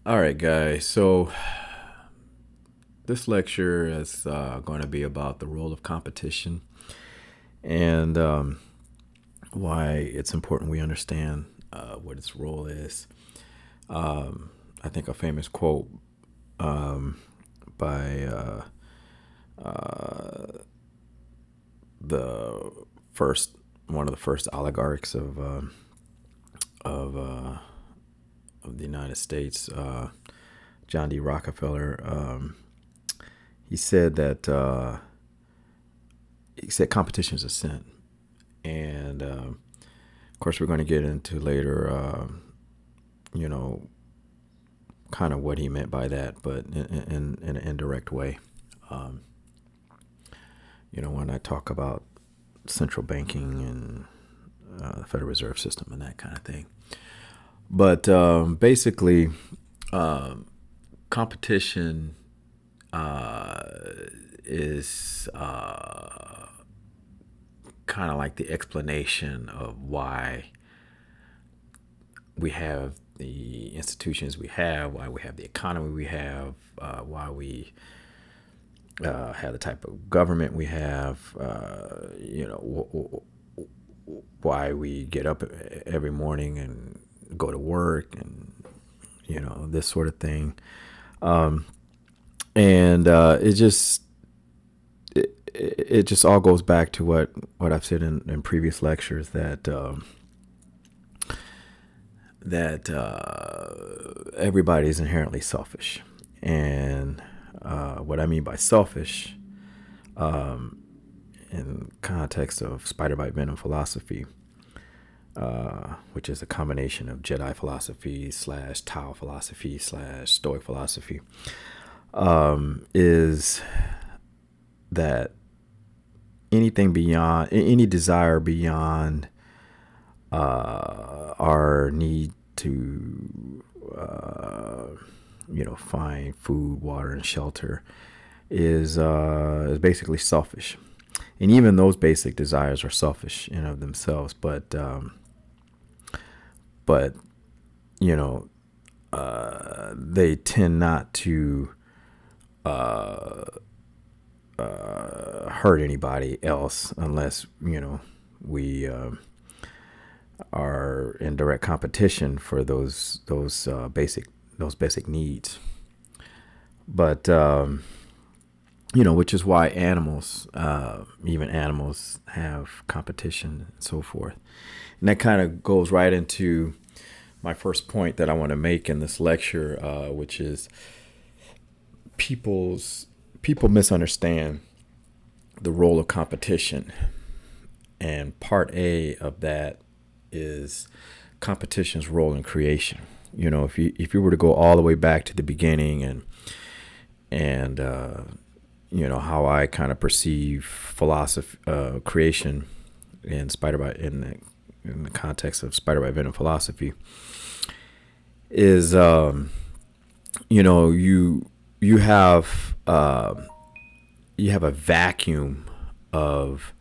All right, guys. So this lecture is going to be about the role of competition and why it's important we understand what its role is. I think a famous quote by the first one of the first oligarchs of uh, of the United States, John D. Rockefeller. He said that he said competition is a sin, and of course we're going to get into later, you know, kind of what he meant by that, but in an indirect way. Um, when I talk about central banking and the Federal Reserve System and that kind of thing. But basically, um, competition uh, is kind of like the explanation of why we have the institutions we have, why we have the economy we have, why we have the type of government we have, why we get up every morning and go to work and, this sort of thing. And it just all goes back to what I've said in previous lectures that everybody is inherently selfish, and what I mean by selfish, in context of spider bite venom philosophy, which is a combination of Jedi philosophy slash Tao philosophy slash Stoic philosophy, is that anything beyond any desire beyond our need to find food, water, and shelter is basically selfish. And even those basic desires are selfish in of themselves. But you know, they tend not to hurt anybody else unless we are in direct competition for those basic needs. But which is why even animals, have competition and so forth. And that kind of goes right into my first point that I want to make in this lecture, which is people misunderstand the role of competition, and part A of that is competition's role in creation. If you were to go all the way back to the beginning and how I kind of perceive philosophy, creation in the context of spider bite venom philosophy, is you have a vacuum of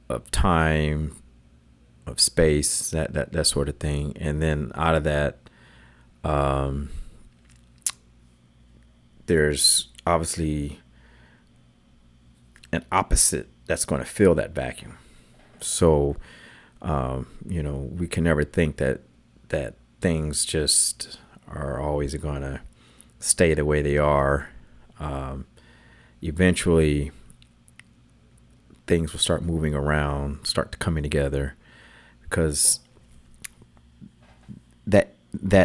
of time, of space, that sort of thing, and then out of that, there's obviously an opposite that's going to fill that vacuum. So, we can never think that things just are always going to stay the way they are. Eventually, things will start moving around, start coming together, because that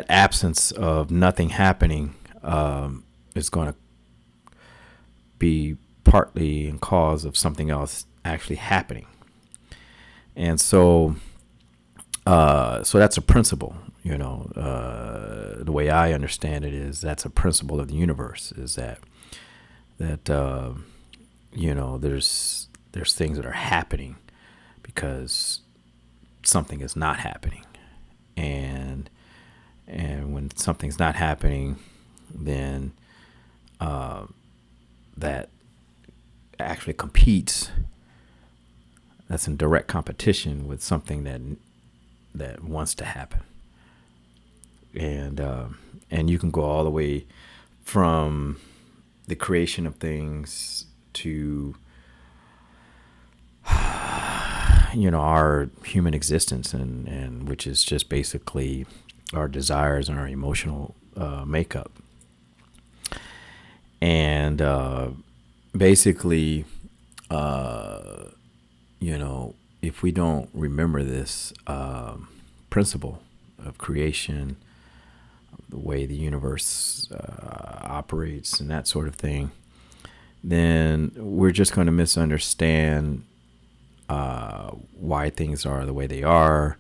absence of nothing happening is going to be partly in cause of something else actually happening. And so that's a principle. The way I understand it is that's a principle of the universe. Is that there's things that are happening because something is not happening, and when something's not happening, then that actually competes. That's in direct competition with something that wants to happen. and you can go all the way from the creation of things to our human existence, and which is just basically our desires and our emotional makeup. And basically, if we don't remember this principle of creation, the way the universe operates, and that sort of thing, then we're just going to misunderstand why things are the way they are.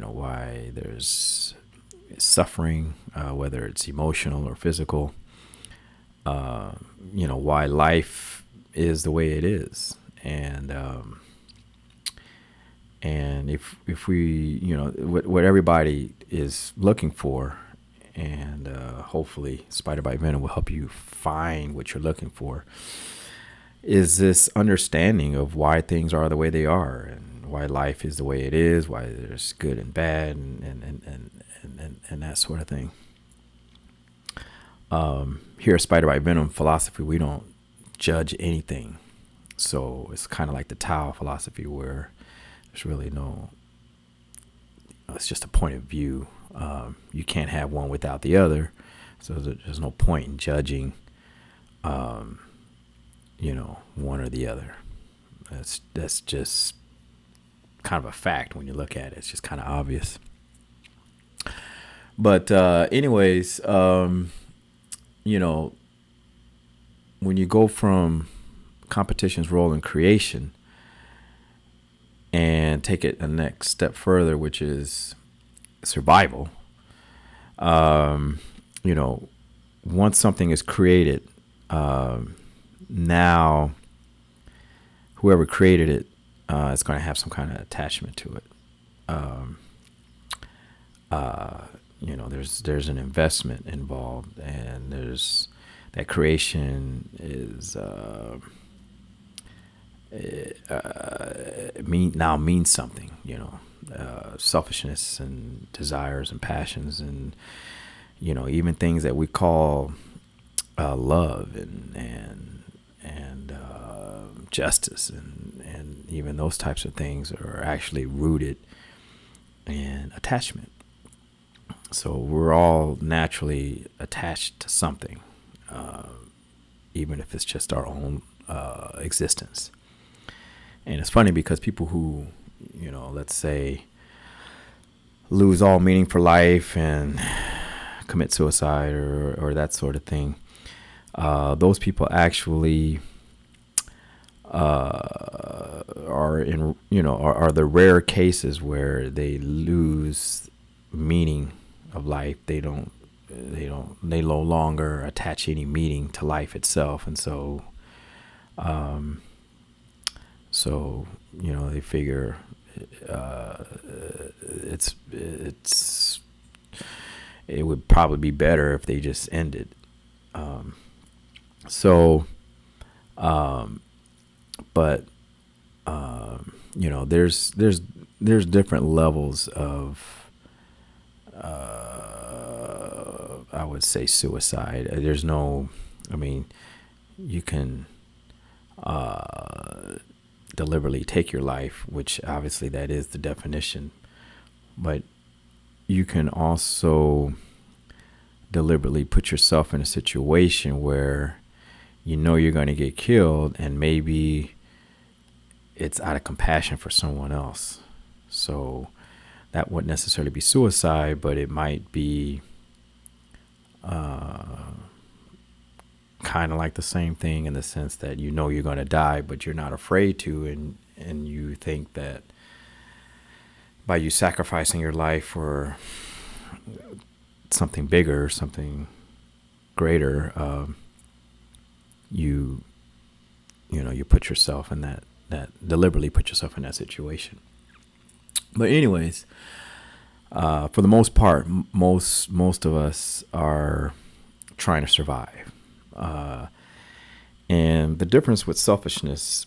Why there's suffering, whether it's emotional or physical. Why life is the way it is, and if we, what everybody is looking for, and hopefully Spider Bite Venom will help you find what you're looking for, is this understanding of why things are the way they are, and why life is the way it is, why there's good and bad, and that sort of thing. Here at Spider Bite Venom Philosophy, we don't judge anything. So it's kind of like the Tao philosophy, where there's really it's just a point of view. You can't have one without the other. So there's no point in judging, one or the other. That's just kind of a fact when you look at it. It's just kind of obvious. But anyways, when you go from competition's role in creation and take it a next step further, which is survival, once something is created, now whoever created it is going to have some kind of attachment to it. There's an investment involved, and there's that creation is means something. Selfishness and desires and passions, and even things that we call love and justice, and even those types of things are actually rooted in attachment. So we're all naturally attached to something, even if it's just our own existence. And it's funny because people who, let's say, lose all meaning for life and commit suicide or that sort of thing, those people actually are the rare cases where they lose meaning of life. They no longer attach any meaning to life itself, and so they figure it would probably be better if they just ended. There's different levels of I would say suicide. You can deliberately take your life, which obviously that is the definition, but you can also deliberately put yourself in a situation where you're going to get killed, and maybe it's out of compassion for someone else. So that wouldn't necessarily be suicide, but it might be kind of like the same thing, in the sense that you're going to die, but you're not afraid to, and you think that by you sacrificing your life for something bigger, something greater, you put yourself in that deliberately put yourself in that situation. But anyways, for the most part, most of us are trying to survive. And the difference with selfishness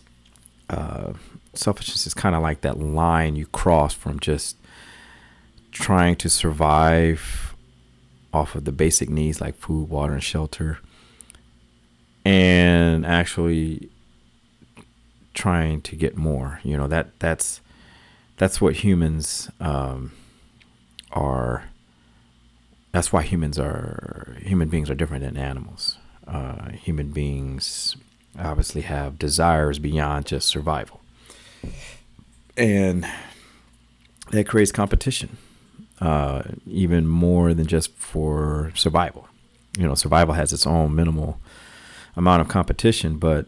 is kind of like that line you cross from just trying to survive off of the basic needs like food, water, and shelter, and actually trying to get more. That's what humans are. That's why human beings are different than animals. Human beings obviously have desires beyond just survival, and that creates competition, even more than just for survival. Survival has its own minimal amount of competition, but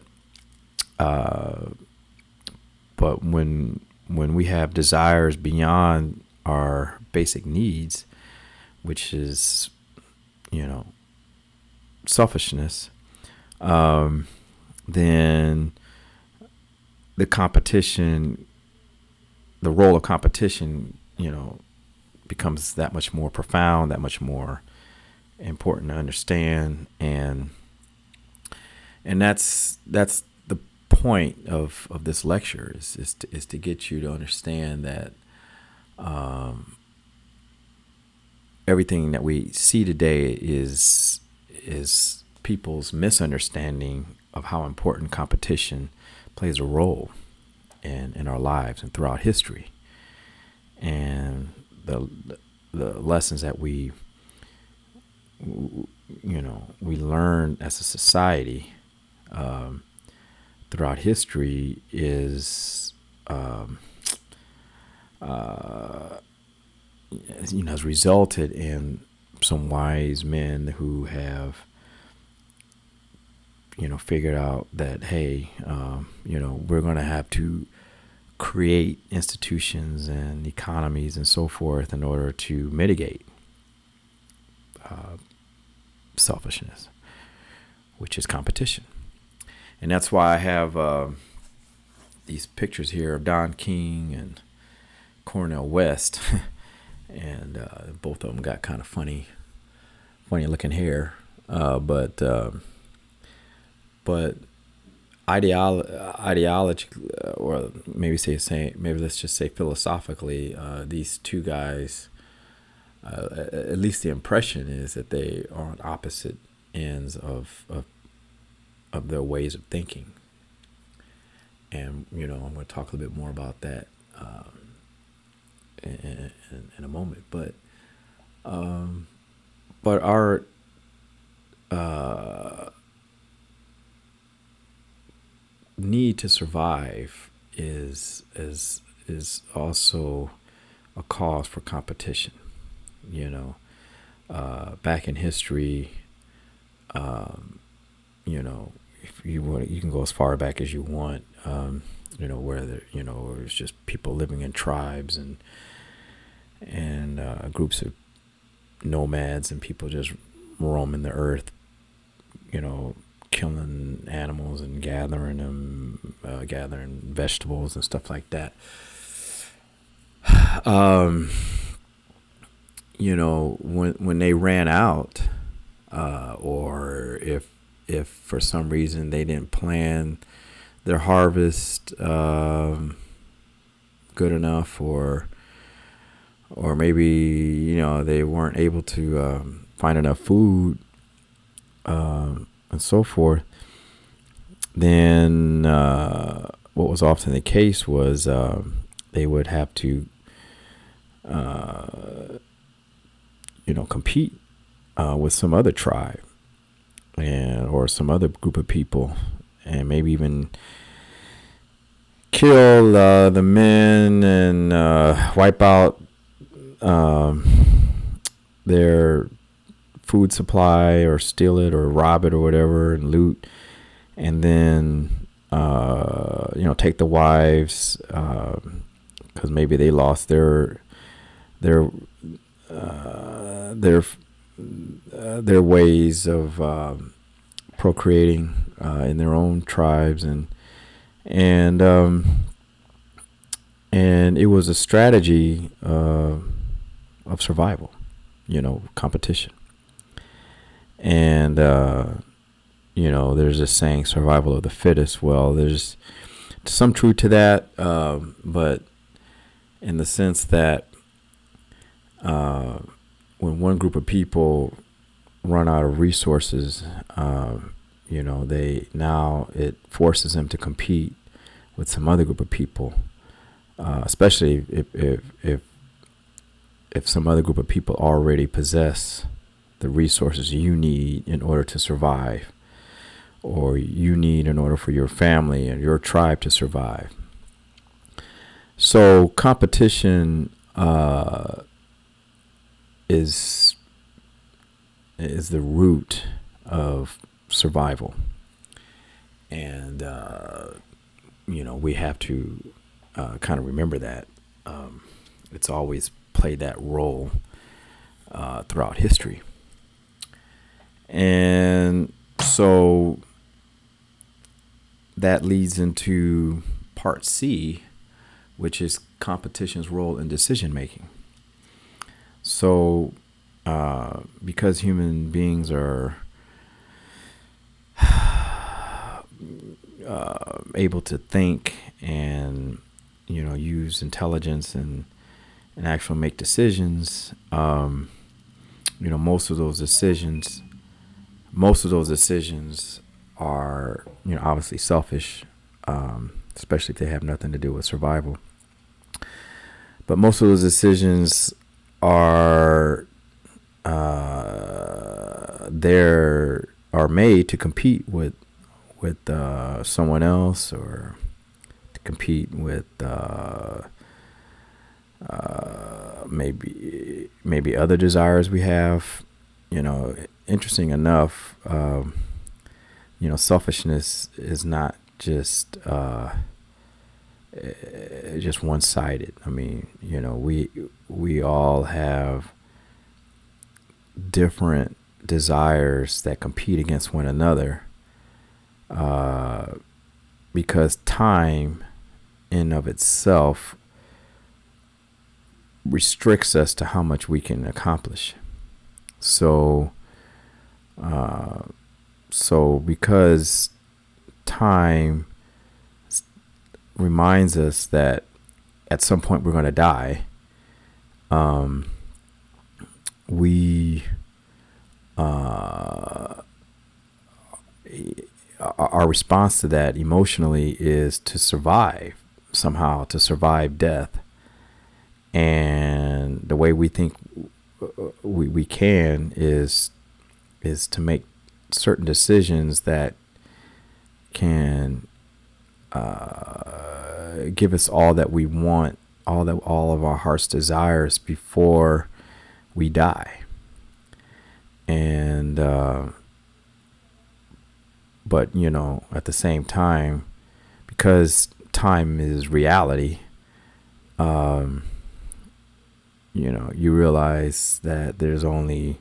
when we have desires beyond our basic needs, which is, selfishness, then the role of competition, becomes that much more profound, that much more important to understand, and that's the point of this lecture is to get you to understand that everything that we see today is people's misunderstanding of how important competition plays a role in our lives and throughout history, and the lessons that we learn as a society throughout history is has resulted in some wise men who have figured out that, hey, we're going to have to create institutions and economies and so forth in order to mitigate selfishness, which is competition. And that's why I have these pictures here of Don King and Cornel West, and both of them got kind of funny looking hair, but ideology, or maybe let's just say philosophically, these two guys, at least the impression is that they are on opposite ends of their ways of thinking. And I'm going to talk a little bit more about that in a moment. But our need to survive is also a cause for competition. Back in history, if you want, you can go as far back as you want. Where it was just people living in tribes and groups of nomads and people just roaming the earth, killing animals and gathering them, gathering vegetables and stuff like that. When they ran out, or if for some reason they didn't plan their harvest good enough, or maybe they weren't able to find enough food and so forth, then what was often the case was they would have to compete with some other tribe or some other group of people, and maybe even kill the men and wipe out their food supply, or steal it, or rob it, or whatever, and loot, and then take the wives, because maybe they lost their ways of procreating in their own tribes, and it was a strategy of survival, competition. And there's this saying, survival of the fittest. Well, there's some truth to that, but in the sense that when one group of people run out of resources, it forces them to compete with some other group of people, especially if some other group of people already possess the resources you need in order to survive, or you need in order for your family and your tribe to survive. So competition is the root of survival, and we have to kind of remember that. It's always played that role throughout history. And so that leads into part C, which is competition's role in decision making. So because human beings are able to think and use intelligence and actually make decisions, most of those decisions are obviously selfish, especially if they have nothing to do with survival. But most of those decisions are made to compete with someone else, or to compete with maybe other desires we have. Interesting enough, selfishness is not just one-sided. I mean, we all have different desires that compete against one another, because time in of itself restricts us to how much we can accomplish. So because time reminds us that at some point we're going to die, our response to that emotionally is to survive somehow, to survive death. And the way we think we can is to make certain decisions that can give us all that we want, all of our heart's desires before we die. And but at the same time, because time is reality, you realize that there's only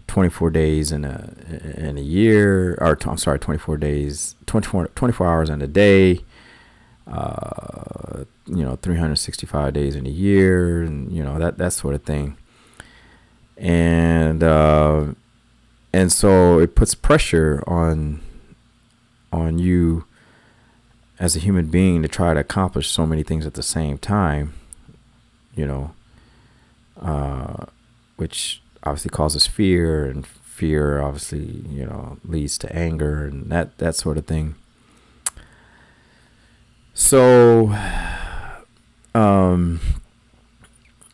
24 days in a year, or 24 hours in a day, 365 days in a year, and that sort of thing. And so it puts pressure on you as a human being to try to accomplish so many things at the same time, which obviously causes fear, and fear obviously, leads to anger and that sort of thing. So,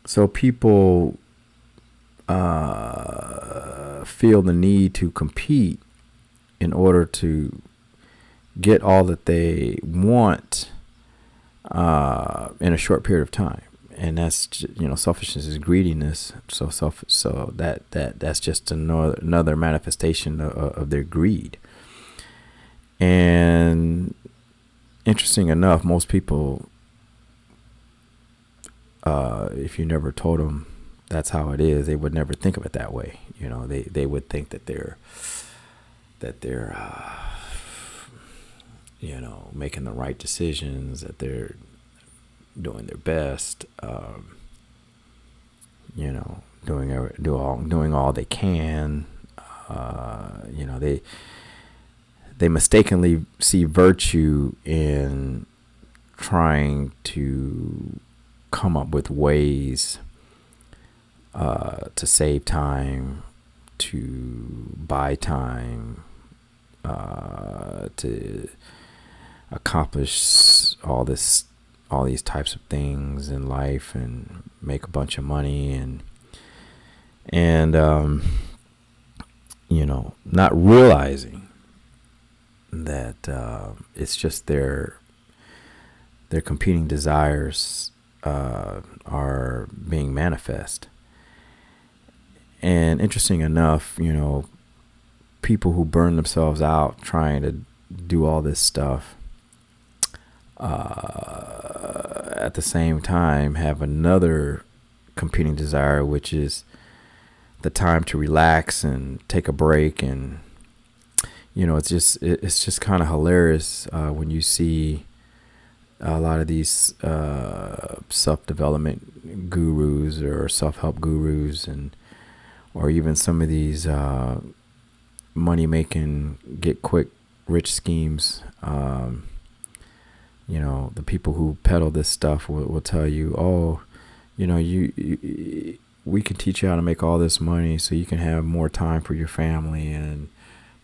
so people feel the need to compete in order to get all that they want in a short period of time. And that's, selfishness is greediness. So that's just another manifestation of their greed. And interesting enough, most people, if you never told them that's how it is, they would never think of it that way. They would think that they're making the right decisions, that they're doing their best, doing all they can. They mistakenly see virtue in trying to come up with ways to save time, to buy time, to accomplish all these types of things in life and make a bunch of money and not realizing that it's just their competing desires are being manifest. And interesting enough, people who burn themselves out trying to do all this stuff at the same time have another competing desire, which is the time to relax and take a break. And it's just kind of hilarious when you see a lot of these self-development gurus or self-help gurus, or even some of these money-making, get-quick-rich schemes. The people who peddle this stuff will tell you, oh, we can teach you how to make all this money so you can have more time for your family and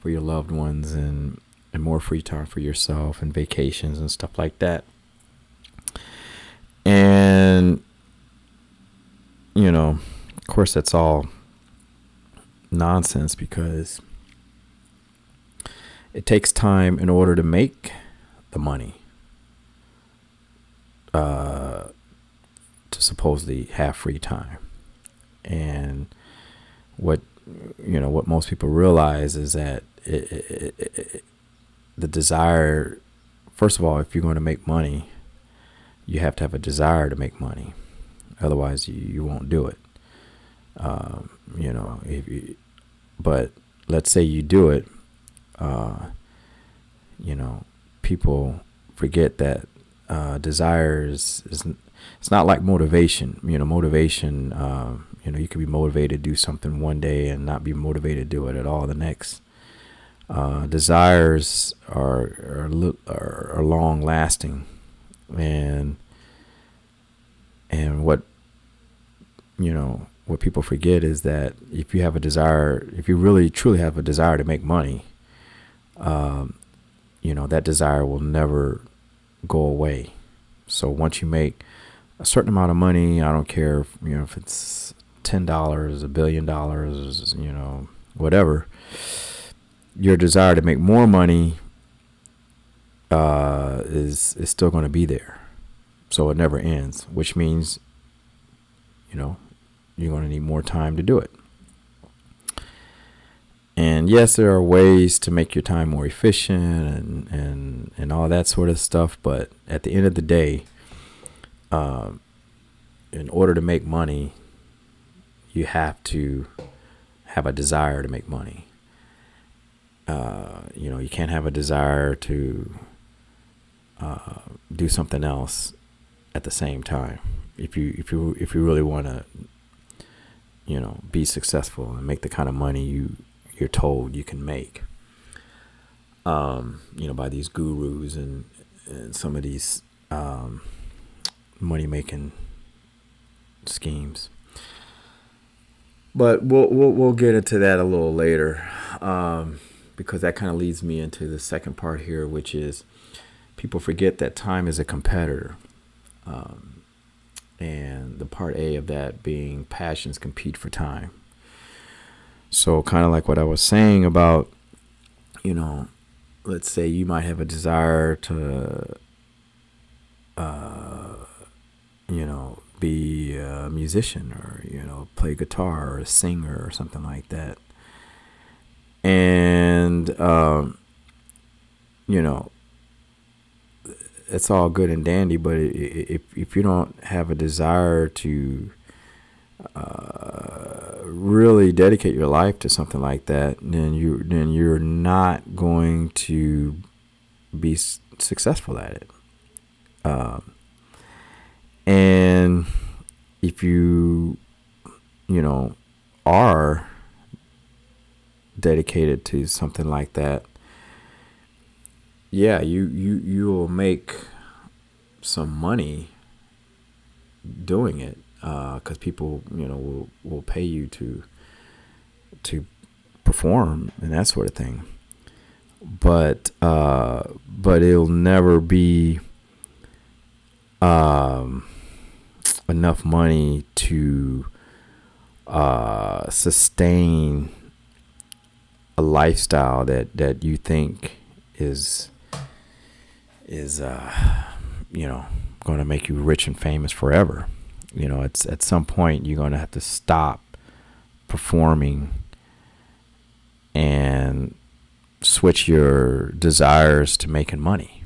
for your loved ones and more free time for yourself and vacations and stuff like that. And, of course, that's all nonsense, because it takes time in order to make the money to supposedly have free time. And what most people realize is that the desire, first of all, if you're going to make money, you have to have a desire to make money. Otherwise, you won't do it. But let's say you do it, people forget that desire is it's not like motivation. Motivation, you can be motivated to do something one day and not be motivated to do it at all the next. Desires are long lasting, and what people forget is that if you have a desire, if you really truly have a desire to make money, that desire will never go away. So once you make a certain amount of money, I don't care if it's $10, $1 billion, whatever, your desire to make more money is still going to be there. So it never ends, which means you're going to need more time to do it. And yes, there are ways to make your time more efficient and all that sort of stuff. But at the end of the day, in order to make money, you have to have a desire to make money. You can't have a desire to do something else at the same time. If you really want to, be successful and make the kind of money you're told you can make, by these gurus and some of these money making schemes. But we'll get into that a little later, because that kind of leads me into the second part here, which is people forget that time is a competitor. And the part A of that being passions compete for time. So kind of like what I was saying about, let's say you might have a desire to, be a musician or, play guitar or a singer or something like that. And, it's all good and dandy, but if you don't have a desire to really dedicate your life to something like that, then you're not going to be successful at it. And if you are dedicated to something like that, yeah, you will make some money doing it. because people, will pay you to perform and that sort of thing. But it'll never be enough money to sustain a lifestyle that you think is going to make you rich and famous forever. It's at some point you're going to have to stop performing and switch your desires to making money.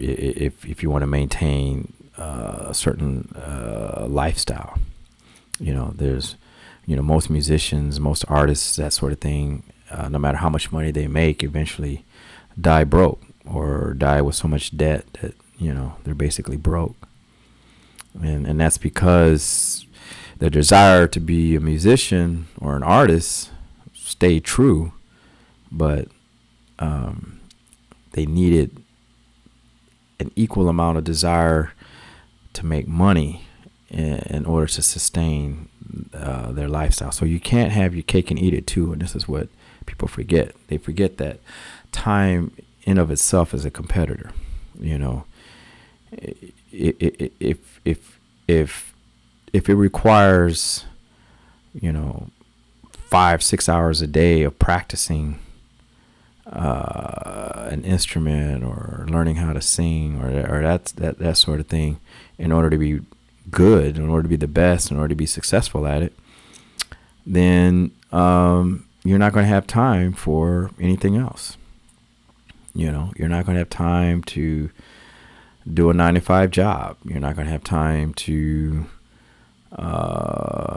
If you want to maintain a certain lifestyle, there's, most musicians, most artists, that sort of thing, no matter how much money they make, eventually die broke or die with so much debt that, they're basically broke. And that's because their desire to be a musician or an artist stayed true, but they needed an equal amount of desire to make money in order to sustain their lifestyle. So you can't have your cake and eat it too. And this is what people forget. They forget that time in of itself is a competitor. If it requires 5-6 hours a day of practicing an instrument or learning how to sing or that sort of thing in order to be good, in order to be the best, in order to be successful at it, then you're not going to have time for anything else. You're not going to have time to do a 9-to-5 job. You're not going to have time to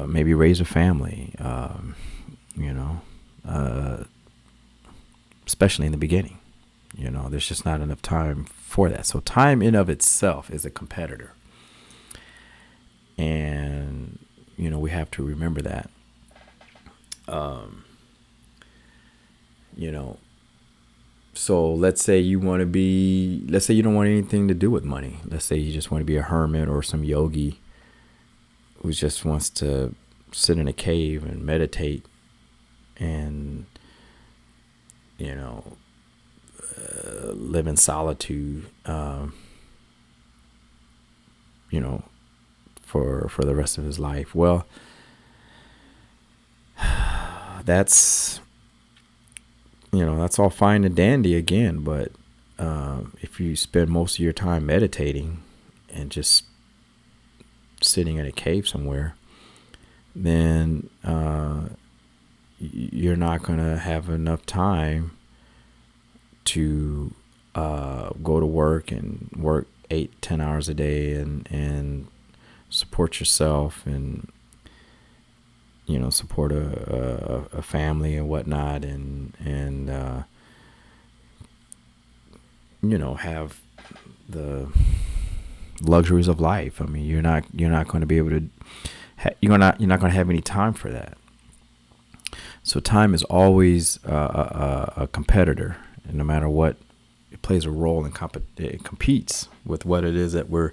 maybe raise a family, especially in the beginning. There's just not enough time for that. So time in of itself is a competitor. And, we have to remember that. So let's say you don't want anything to do with money. Let's say you just want to be a hermit or some yogi who just wants to sit in a cave and meditate and, live in solitude, for the rest of his life. Well, that's all fine and dandy again, but if you spend most of your time meditating and just sitting in a cave somewhere, then you're not going to have enough time to go to work and work 8-10 hours a day and support yourself and support a family and whatnot, and have the luxuries of life. I mean, you're not going to be able to you're not going to have any time for that. So time is always a competitor, and no matter what, it plays a role in it competes with what it is that we're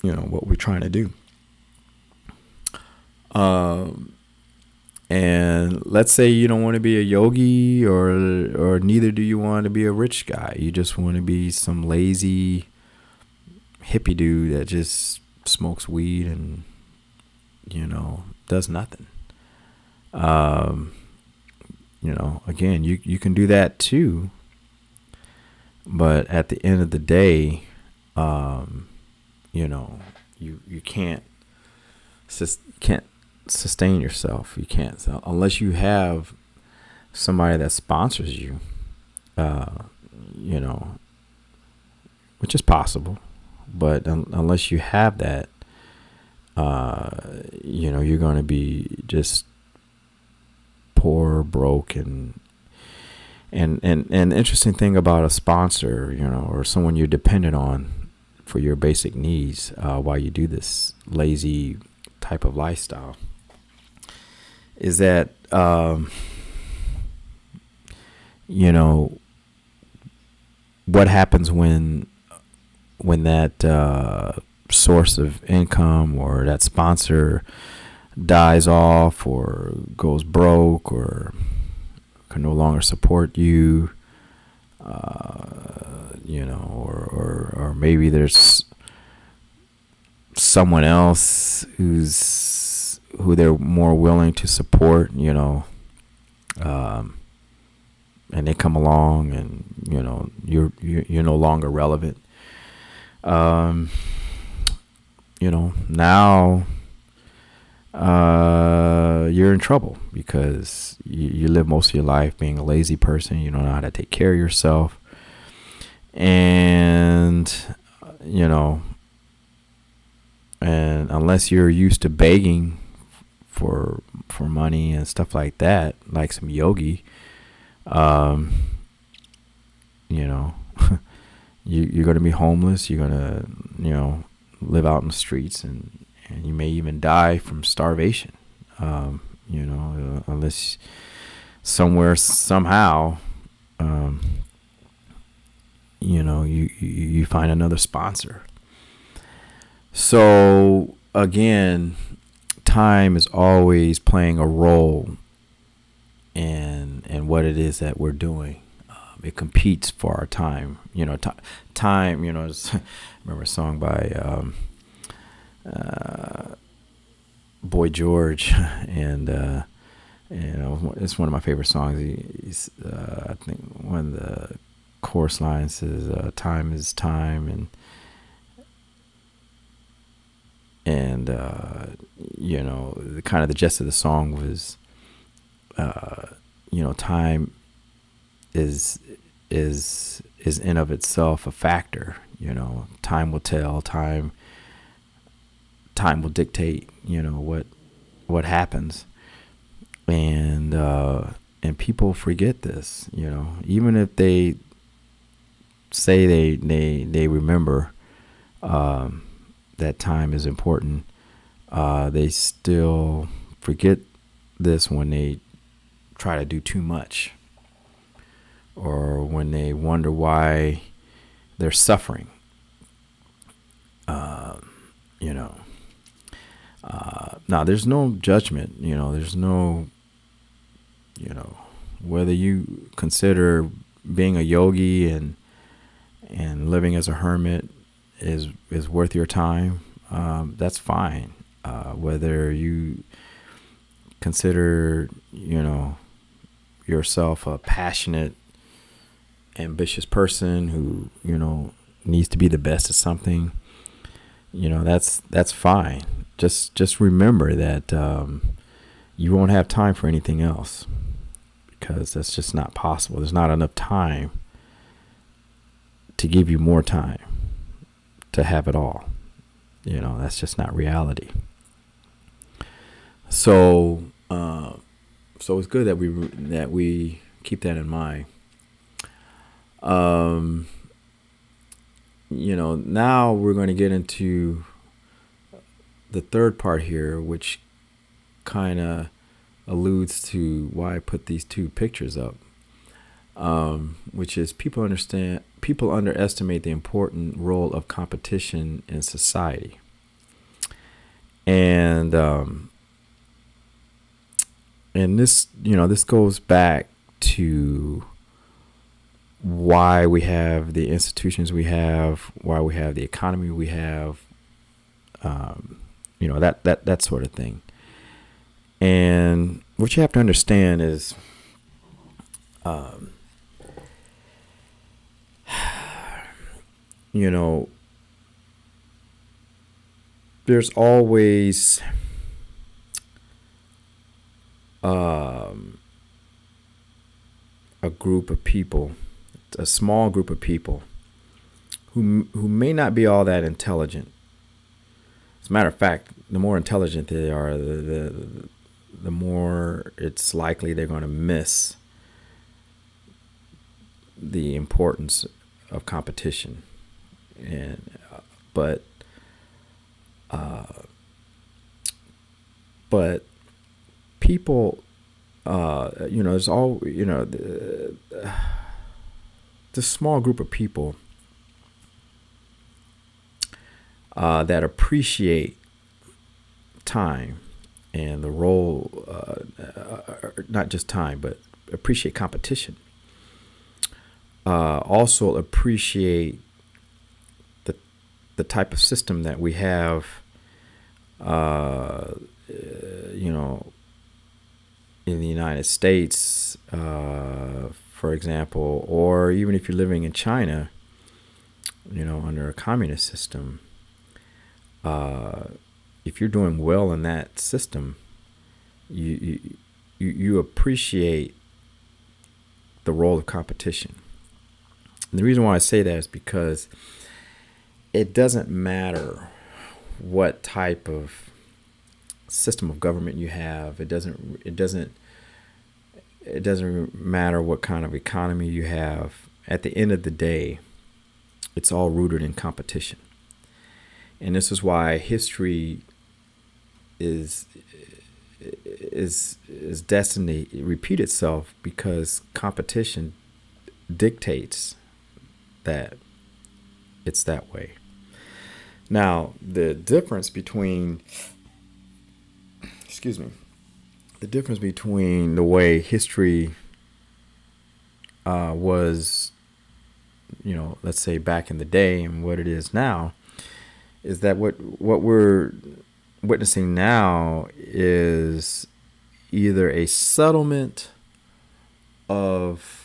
what we're trying to do. And let's say you don't want to be a yogi, or neither do you want to be a rich guy. You just want to be some lazy hippie dude that just smokes weed and does nothing. Again, you can do that too, but at the end of the day, you can't sustain yourself. You can't, so unless you have somebody that sponsors you, which is possible, but unless you have that, you're going to be just poor, broke, and the interesting thing about a sponsor, or someone you're dependent on for your basic needs, while you do this lazy type of lifestyle, is that what happens when when that source of income or that sponsor dies off or goes broke or can no longer support you, or maybe there's someone else who they're more willing to support, and they come along, and you're no longer relevant. Now you're in trouble because you live most of your life being a lazy person. You don't know how to take care of yourself, and and unless you're used to begging for money and stuff like that, like some yogi, you're going to be homeless. You're going to, live out in the streets, and you may even die from starvation. Unless somewhere, somehow, you find another sponsor. So again, time is always playing a role in what it is that we're doing. It competes for our time. Time. I remember a song by Boy George, and it's one of my favorite songs. I think one of the chorus lines is "Time is time," and the kind of the gist of the song was, time is in of itself a factor. Time will tell. Time will dictate. What happens, and people forget this. Even if they say they remember that time is important, they still forget this when they try to do too much, or when they wonder why they're suffering. Now there's no judgment. There's no, whether you consider being a yogi and living as a hermit is worth your time. That's fine. Whether you consider, yourself a passionate, ambitious person who, needs to be the best at something, that's fine. Just remember that you won't have time for anything else, because that's just not possible. There's not enough time to give you more time to have it all. That's just not reality. So it's good that we keep that in mind. Now we're going to get into the third part here, which kind of alludes to why I put these two pictures up, which is people underestimate the important role of competition in society. And this, this goes back to why we have the institutions we have, why we have the economy we have, that sort of thing. And what you have to understand is, there's always a group of people, a small group of people who may not be all that intelligent. As a matter of fact, the more intelligent they are, the more it's likely they're going to miss the importance of competition. But people, there's all, this small group of people that appreciate time and the role, not just time, but appreciate competition. Also appreciate the type of system that we have, you know, in the United States, for example, or even if you're living in China, you know, under a communist system, if you're doing well in that system, you appreciate the role of competition. And the reason why I say that is because it doesn't matter what type of system of government you have. It doesn't matter what kind of economy you have. At the end of the day, it's all rooted in competition. And this is why history is destined to repeat itself, because competition dictates that it's that way. Now, the difference between the way history was, you know, let's say back in the day, and what it is now, is that what we're witnessing now is either a settlement of,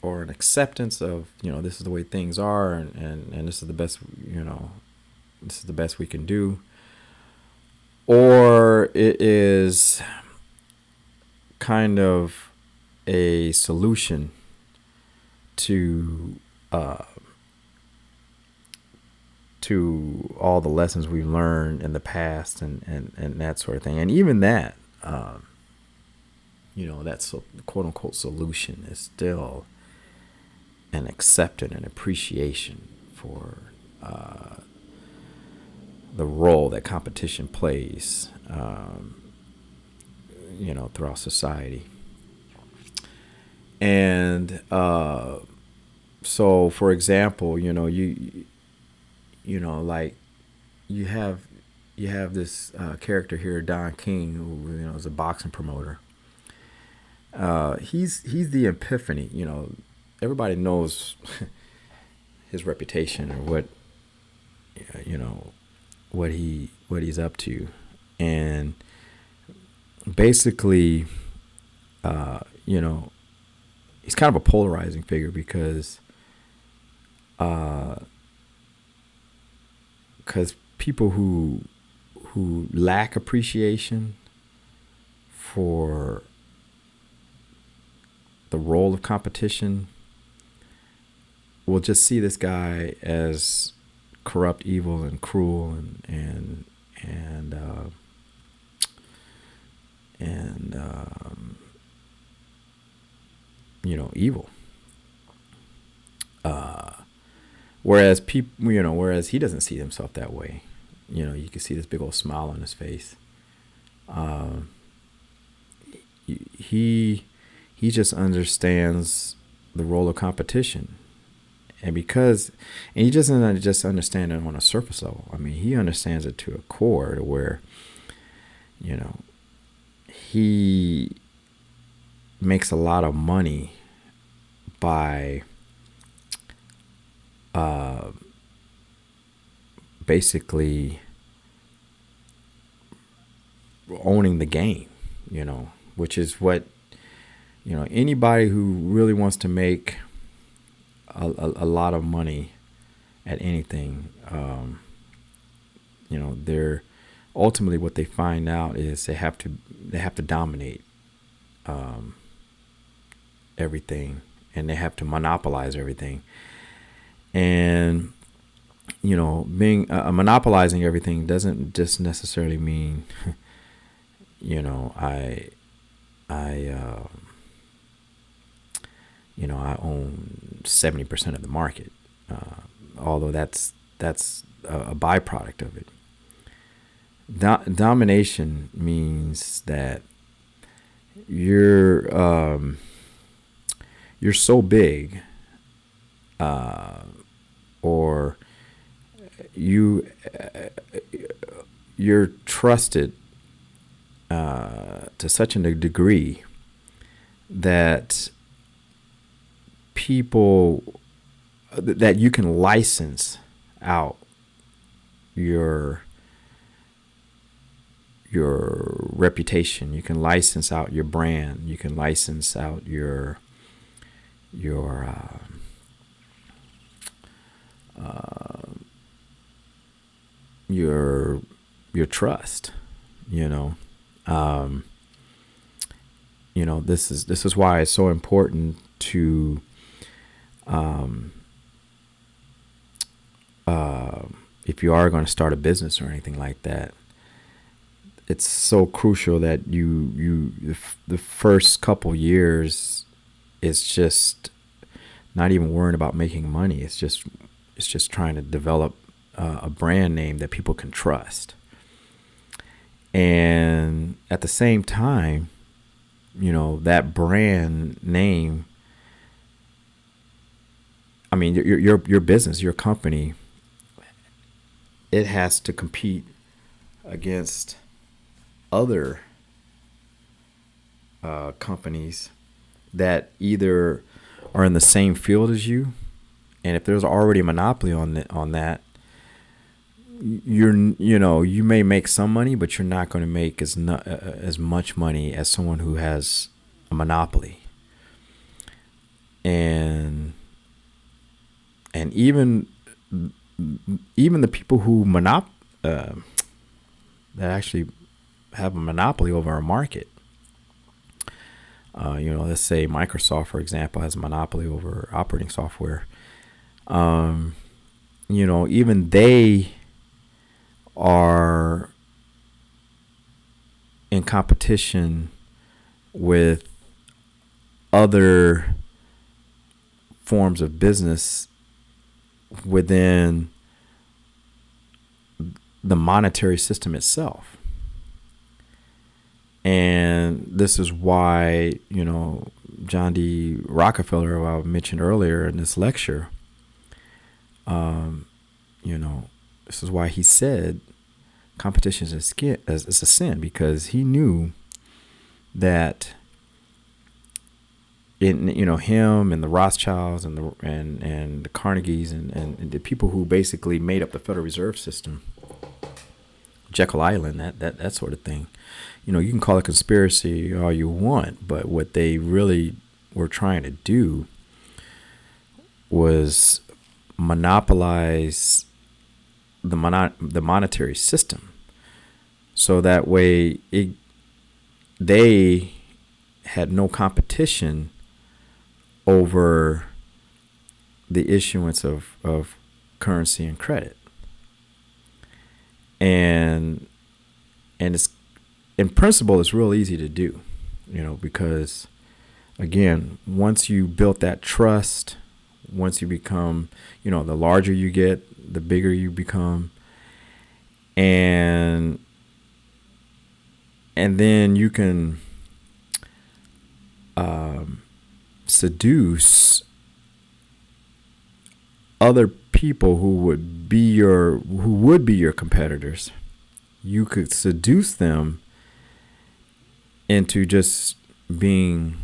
or an acceptance of, you know, this is the way things are, and this is the best, you know, this is the best we can do, or it is kind of a solution to all the lessons we've learned in the past, and that sort of thing. And even that, you know, that's quote unquote solution is still an acceptance and appreciation for the role that competition plays, you know, throughout society. And so, for example, you know, you know, like you have this character here, Don King, who, you know, is a boxing promoter. He's the epiphany. You know, everybody knows his reputation, or what, you know, what he's up to, and basically, you know, he's kind of a polarizing figure, because people who lack appreciation for the role of competition will just see this guy as corrupt, evil, and cruel, and you know, evil. Whereas he doesn't see himself that way. You know, you can see this big old smile on his face. He just understands the role of competition, and he doesn't just understand it on a surface level. I mean, he understands it to a core, to where, you know, he makes a lot of money by basically owning the game, you know, which is what, you know, anybody who really wants to make a lot of money at anything, you know, they're ultimately, what they find out is they have to dominate everything, and they have to monopolize everything. And, you know, being monopolizing everything doesn't just necessarily mean, you know, you know, I own 70% of the market, although that's a byproduct of it. Domination means that you're so big, or you you're trusted to such a degree that people that you can license out your reputation. You can license out your brand. You can license out your trust. This is why it's so important to if you are going to start a business or anything like that, it's so crucial that the first couple years is just not even worrying about making money. It's just trying to develop a brand name that people can trust. And at the same time, that brand name, I mean, your business, your company, it has to compete against other companies that either are in the same field as you, and if there's already a monopoly on that, you may make some money, but you're not going to make as much money as someone who has a monopoly. And even the people who that actually have a monopoly over a market. Let's say Microsoft, for example, has a monopoly over operating software. Even they are in competition with other forms of business within the monetary system itself. And this is why, John D. Rockefeller, who I mentioned earlier in this lecture, this is why he said competition is a sin, because he knew that him and the Rothschilds and the Carnegies and the people who basically made up the Federal Reserve System, Jekyll Island, that sort of thing. You can call it conspiracy all you want, but what they really were trying to do was monopolize the monetary system, so that way they had no competition over the issuance of currency and credit. And it's, in principle, it's real easy to do, because again, once you built that trust, once you become, the larger you get, the bigger you become, and then you can seduce other people who would be your competitors. You could seduce them into just being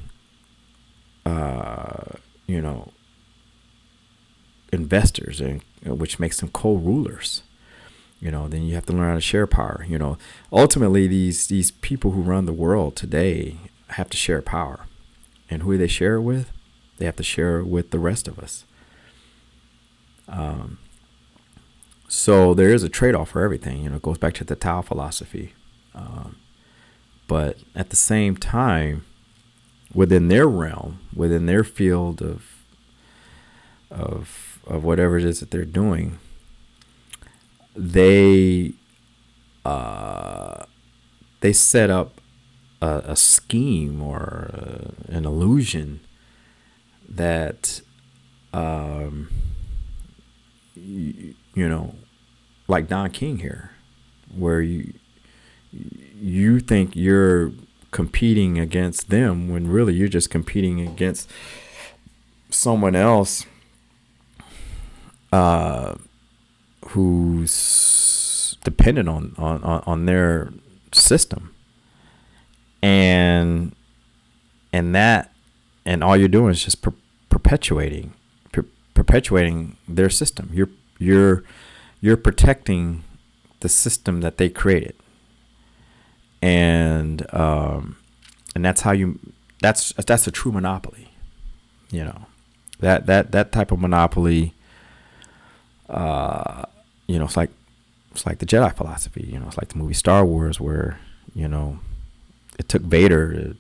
investors, and which makes them co-rulers. Then you have to learn how to share power. Ultimately these people who run the world today have to share power. And who they share it with? They have to share it with the rest of us. So there is a trade-off for everything. It goes back to the Tao philosophy. But at the same time, within their realm, within their field of whatever it is that they're doing, they set up a scheme or an illusion that like Don King here, where you think you're competing against them when really you're just competing against someone else who's dependent on their system, and that, and all you're doing is just perpetuating their system. You're protecting the system that they created, and that's how that's a true monopoly. You know, that type of monopoly. It's like the Jedi philosophy. It's like the movie Star Wars, where it took Vader to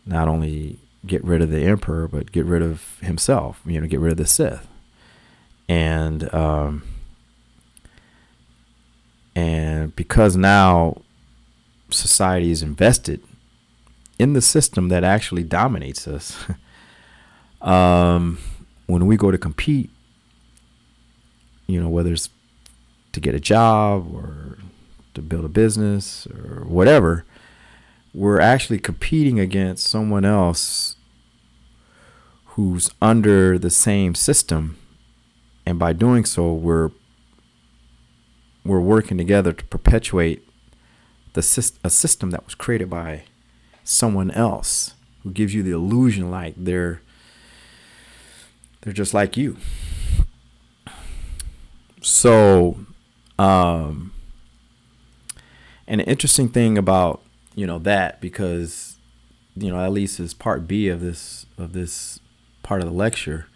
not only get rid of the Emperor, but get rid of himself. Get rid of the Sith, and because now society is invested in the system that actually dominates us. When we go to compete, whether it's to get a job or to build a business or whatever, we're actually competing against someone else who's under the same system. And by doing so, we're working together to perpetuate a system that was created by someone else, who gives you the illusion like they're just like you. So, and the interesting thing about, that, because, at least is part B of this part of the lecture,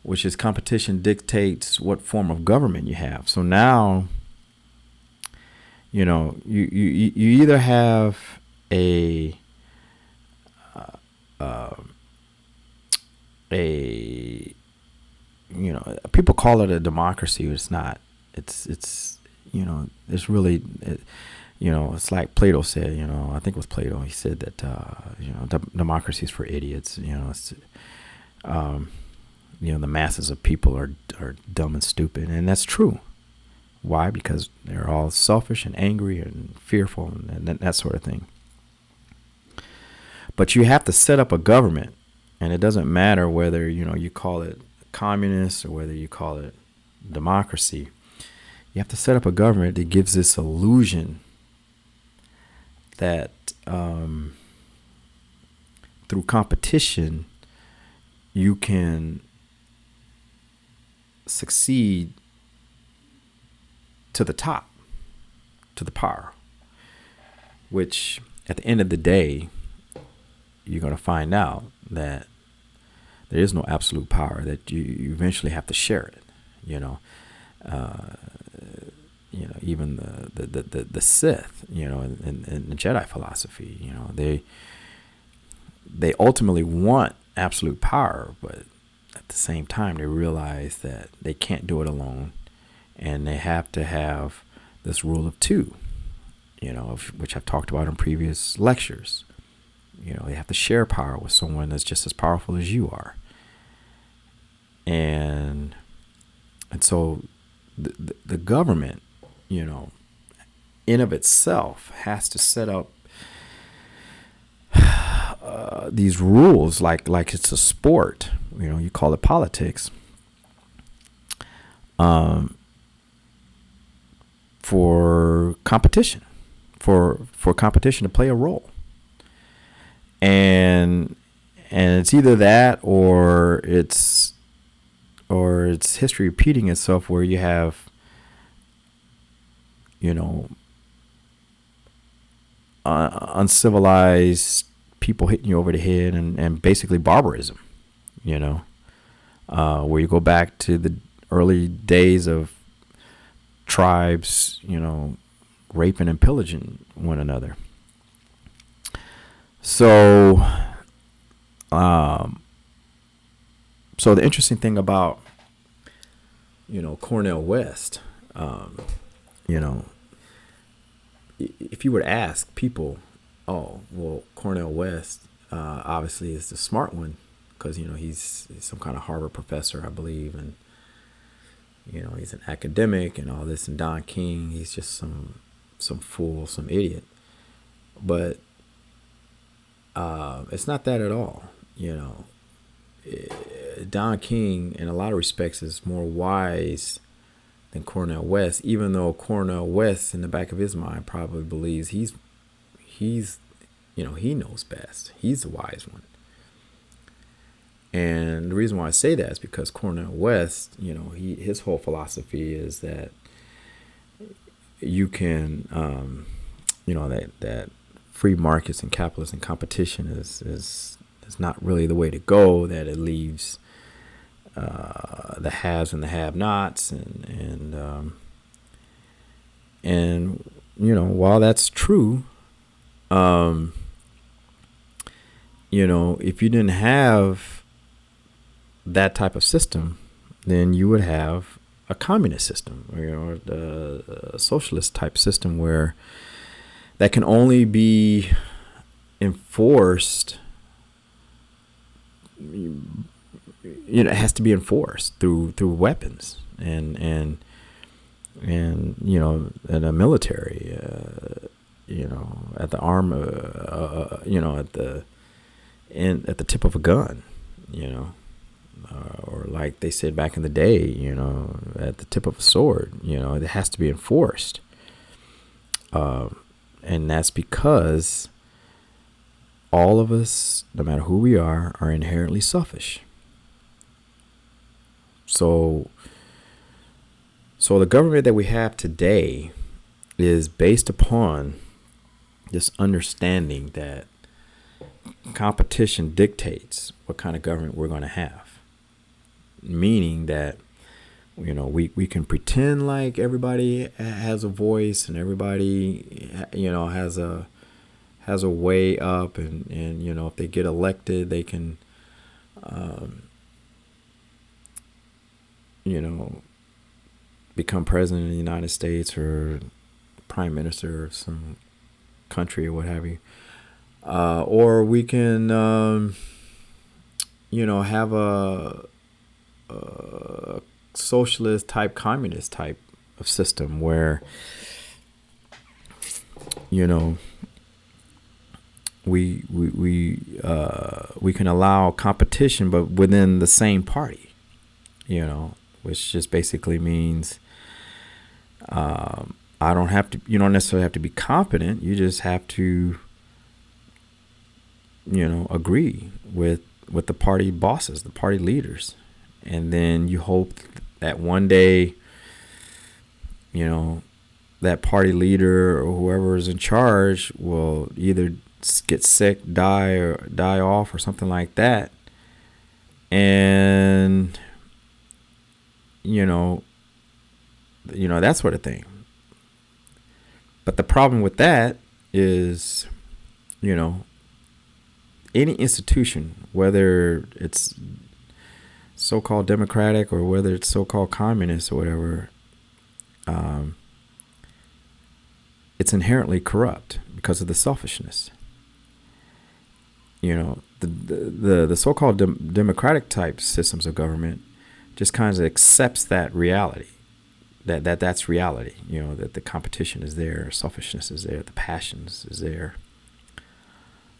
which is competition dictates what form of government you have. So now, you either have people call it a democracy. It's not. It's really, it's like Plato said. I think it was Plato. He said that democracy is for idiots. The masses of people are dumb and stupid, and that's true. Why? Because they're all selfish and angry and fearful and that sort of thing. But you have to set up a government, and it doesn't matter whether you call it communist or whether you call it democracy. You have to set up a government that gives this illusion that through competition you can succeed to the top, to the power, which at the end of the day, you're going to find out that there is no absolute power, that you eventually have to share it. Even the Sith, in the Jedi philosophy, they ultimately want absolute power, but at the same time they realize that they can't do it alone, and they have to have this rule of two, which I've talked about in previous lectures. They have to share power with someone that's just as powerful as you are. And so the government, in of itself has to set up these rules like it's a sport. You call it politics. For competition, for competition to play a role. And it's either that or it's history repeating itself, where you have uncivilized people hitting you over the head, and basically barbarism, where you go back to the early days of tribes, raping and pillaging one another. So, so the interesting thing about, Cornel West, if you were to ask people, oh, well, Cornel West obviously is the smart one, because, he's some kind of Harvard professor, I believe, and, he's an academic and all this, and Don King, he's just some fool, some idiot. But it's not that at all. Don King, in a lot of respects, is more wise than Cornel West, even though Cornel West, in the back of his mind, probably believes he's he knows best. He's the wise one. And the reason why I say that is because Cornel West, his whole philosophy is that you can, that free markets and capitalism and competition is not really the way to go. That it leaves the haves and the have-nots, and while that's true, if you didn't have that type of system, then you would have a communist system, or a socialist type system where that can only be enforced. It has to be enforced through weapons and the military, at the arm, at the tip of a gun, or like they said back in the day, at the tip of a sword. It has to be enforced, and that's because all of us, no matter who we are inherently selfish. So the government that we have today is based upon this understanding that competition dictates what kind of government we're going to have. Meaning that, we can pretend like everybody has a voice and everybody, has a way up, and if they get elected, they can, become president of the United States or prime minister of some country or what have you. Or we can, have a socialist type, communist type of system where, we can allow competition, but within the same party, which just basically means, you don't necessarily have to be competent. You just have to, agree with the party bosses, the party leaders. And then you hope that one day, that party leader or whoever is in charge will either get sick, die off or something like that. And, that sort of thing. But the problem with that is, any institution, whether it's so-called democratic or whether it's so-called communist or whatever, it's inherently corrupt because of the selfishness. The so-called democratic type systems of government just kind of accepts that reality, that's reality, that the competition is there, selfishness is there, the passions is there.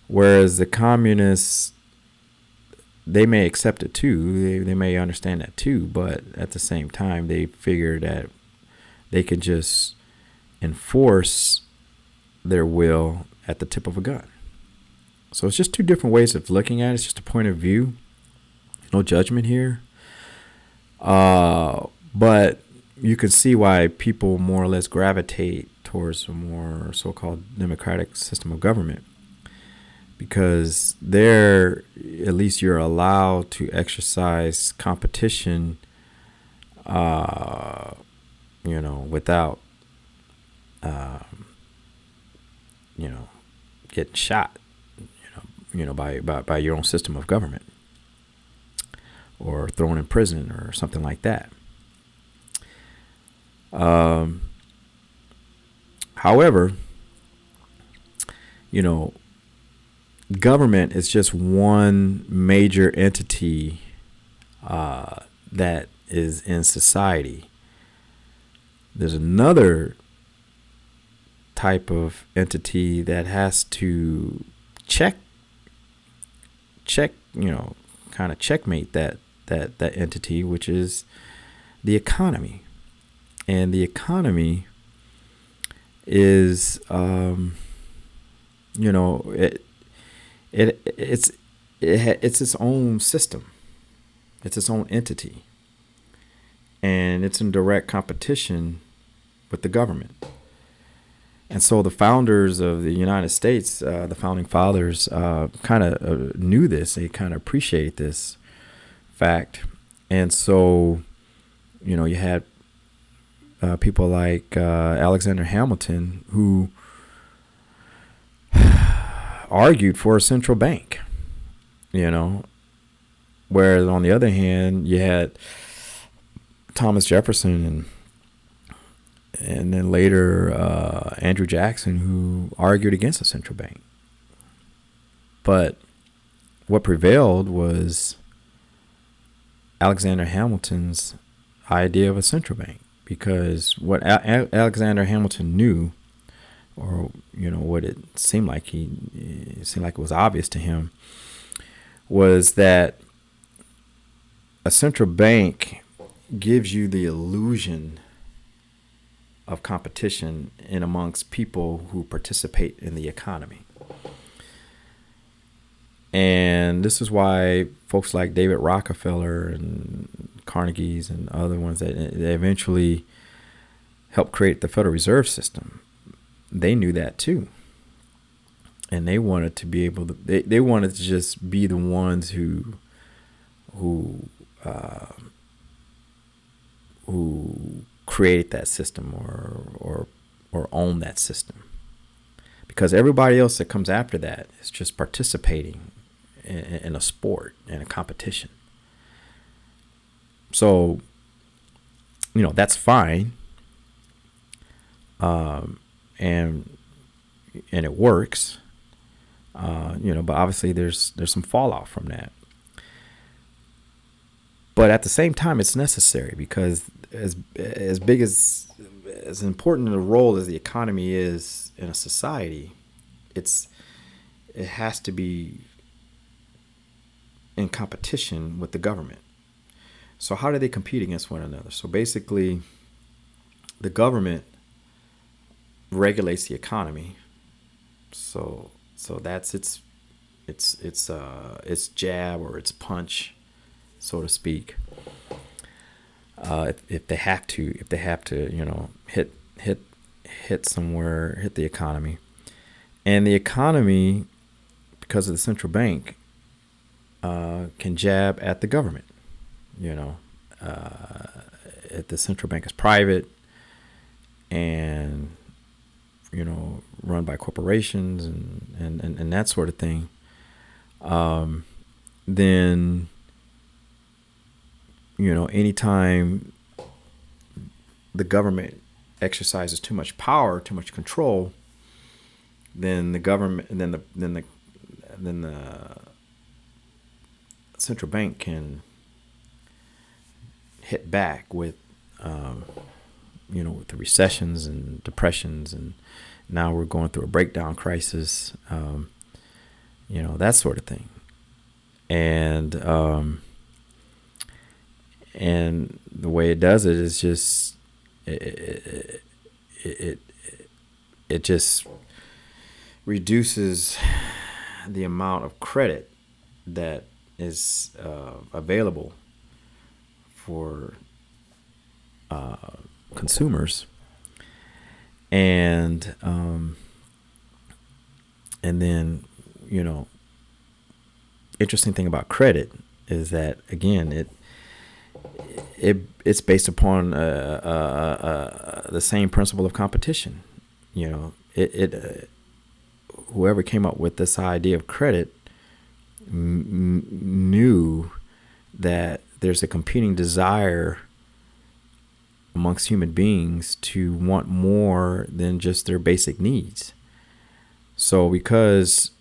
Whereas the communists, they may accept it too, they may understand that too, but at the same time, they figure that they can just enforce their will at the tip of a gun. So it's just two different ways of looking at it. It's just a point of view. No judgment here. But you can see why people more or less gravitate towards a more so-called democratic system of government. Because there, at least you're allowed to exercise competition, without, getting shot, by your own system of government, or thrown in prison or something like that. However, government is just one major entity that is in society. There's another type of entity that has to check, kind of checkmate that entity, which is the economy. And the economy is, you know, it's its own system. It's its own entity, and it's in direct competition with the government. And so the founders of the United States, the founding fathers, kind of knew this. They kind of appreciate this fact. And so, you know, you had people like Alexander Hamilton, who argued for a central bank, you know, whereas on the other hand, you had Thomas Jefferson and then later Andrew Jackson, who argued against a central bank. But what prevailed was Alexander Hamilton's idea of a central bank, because what Alexander Hamilton knew, or you know what it seemed like it was obvious to him, was that a central bank gives you the illusion of competition in amongst people who participate in the economy. And this is why folks like David Rockefeller and Carnegie's and other ones that they eventually helped create the Federal Reserve System, they knew that too. And they wanted to be able to, they wanted to just be the ones who create that system or own that system, because everybody else that comes after that is just participating in a sport and a competition. So, you know, that's fine, and it works, you know, but obviously there's some fallout from that. But at the same time, it's necessary, because as big as important a role as the economy is in a society, it has to be in competition with the government. So how do they compete against one another? So basically, the government regulates the economy. So that's its jab or its punch, so to speak. If they have to, you know, hit the economy, and the economy, because of the central bank, can jab at the government. You know, if the central bank is private and, you know, run by corporations and that sort of thing, then, you know, anytime the government exercises too much power, too much control, then the government, then the central bank can hit back with, you know, with the recessions and depressions, and now we're going through a breakdown crisis, you know, that sort of thing, and the way it does it is just it just reduces the amount of credit that is available for consumers, and then, you know, interesting thing about credit is that, again, it's based upon the same principle of competition. You know, whoever came up with this idea of credit knew that there's a competing desire amongst human beings to want more than just their basic needs. So because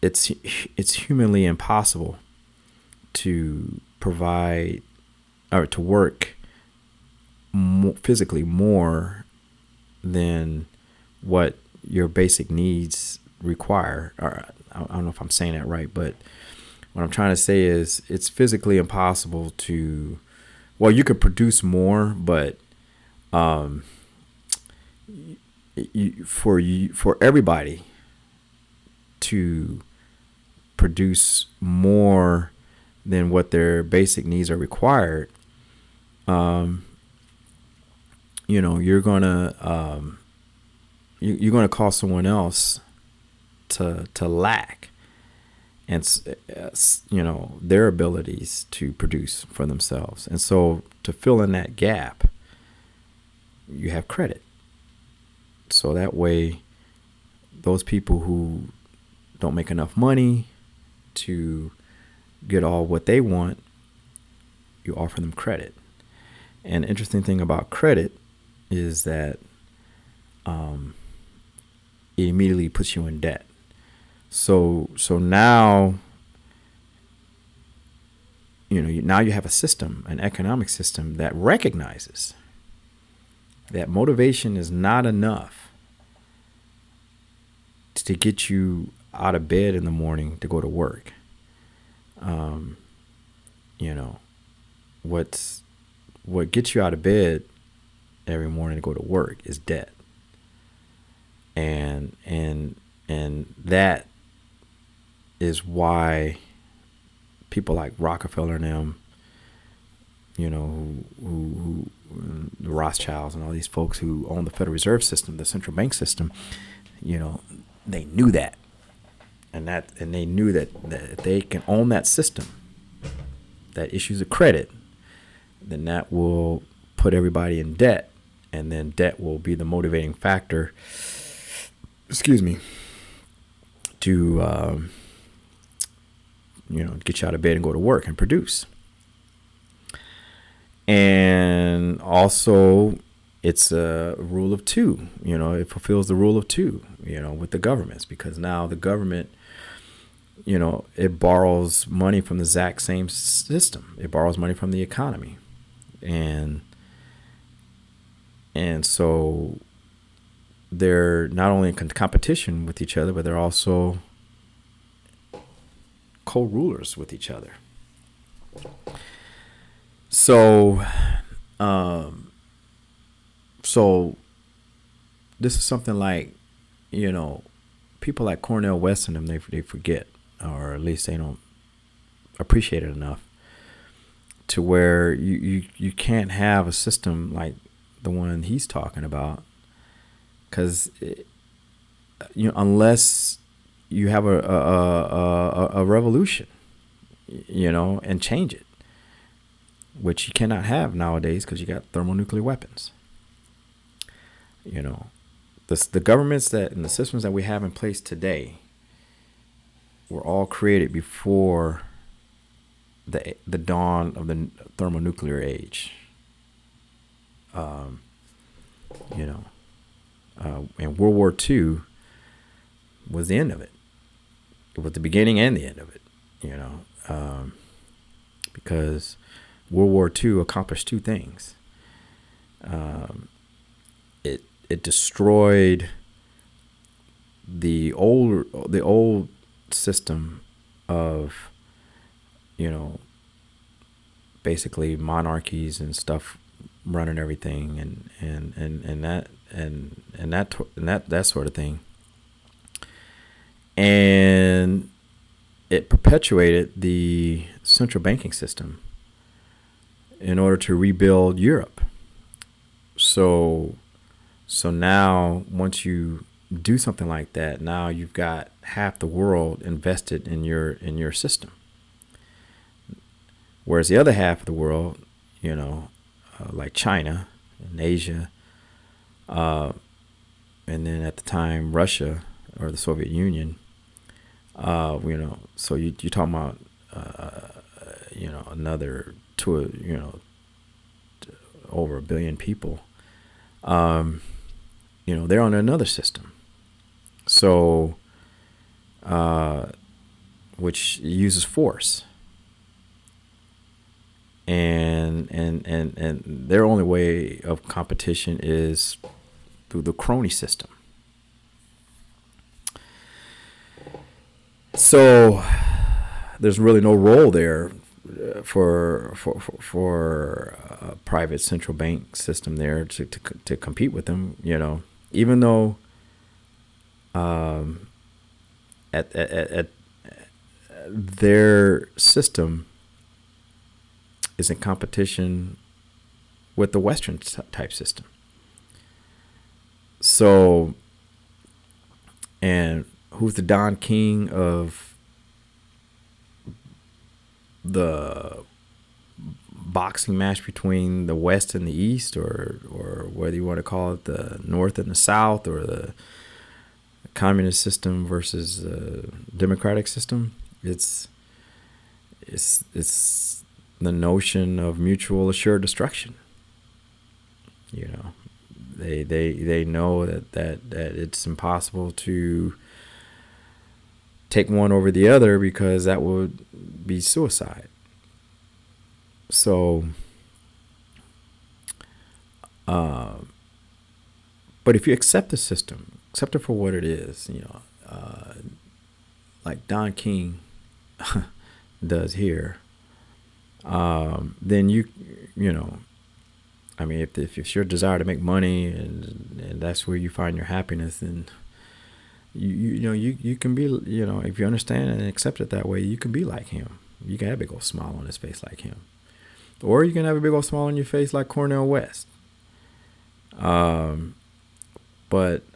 it's humanly impossible to provide or to work physically more than what your basic needs require. Or I don't know if I'm saying that right, but what I'm trying to say is it's physically impossible to, well, you could produce more, but For everybody to produce more than what their basic needs are required, you're gonna cause someone else to lack, and their abilities to produce for themselves. And so to fill in that gap, you have credit. So that way, those people who don't make enough money to get all what they want, you offer them credit. And the interesting thing about credit is that it immediately puts you in debt. So now, now you have a system, an economic system that recognizes that motivation is not enough to get you out of bed in the morning to go to work. What gets you out of bed every morning to go to work is debt. And that is why people like Rockefeller and them, who the Rothschilds and all these folks who own the Federal Reserve System, the central bank system, they knew that. And they knew that if they can own that system that issues a credit, then that will put everybody in debt, and then debt will be the motivating factor, to get you out of bed and go to work and produce. And also, it's a rule of two. It fulfills the rule of two, with the governments, because now the government, it borrows money from the exact same system. It borrows money from the economy. And so they're not only in competition with each other, but they're also co-rulers with each other. So this is something like, people like Cornel West and them, they forget, or at least they don't appreciate it enough, to where you can't have a system like the one he's talking about, because unless you have a revolution, and change it, which you cannot have nowadays because you got thermonuclear weapons. The governments and the systems that we have in place today were all created before the dawn of the thermonuclear age. And World War II was the end of it. It was the beginning and the end of it, because World War II accomplished two things. It destroyed the old system of, basically monarchies and stuff running everything, and that sort of thing. And it perpetuated the central banking system in order to rebuild Europe. So now, once you do something like that, now you've got half the world invested in your system. Whereas the other half of the world, like China and Asia, and then at the time Russia or the Soviet Union, so you're talking about, another over 1 billion people. They're on another system. So, which uses force. And their only way of competition is through the crony system. So there's really no role there for a private central bank system there to compete with them. Even though at their system is in competition with the Western type system. So, and who's the Don King of the boxing match between the West and the East, or whether you want to call it the North and the South, or the communist system versus the democratic system? It's the notion of mutual assured destruction. They know that it's impossible to take one over the other, because that would be suicide. So, but if you accept the system, accept it for what it is, like Don King does here, then if it's your desire to make money and that's where you find your happiness, then you can be, if you understand and accept it that way, you can be like him. You can have a big old smile on his face like him, or you can have a big old smile on your face like Cornel West. But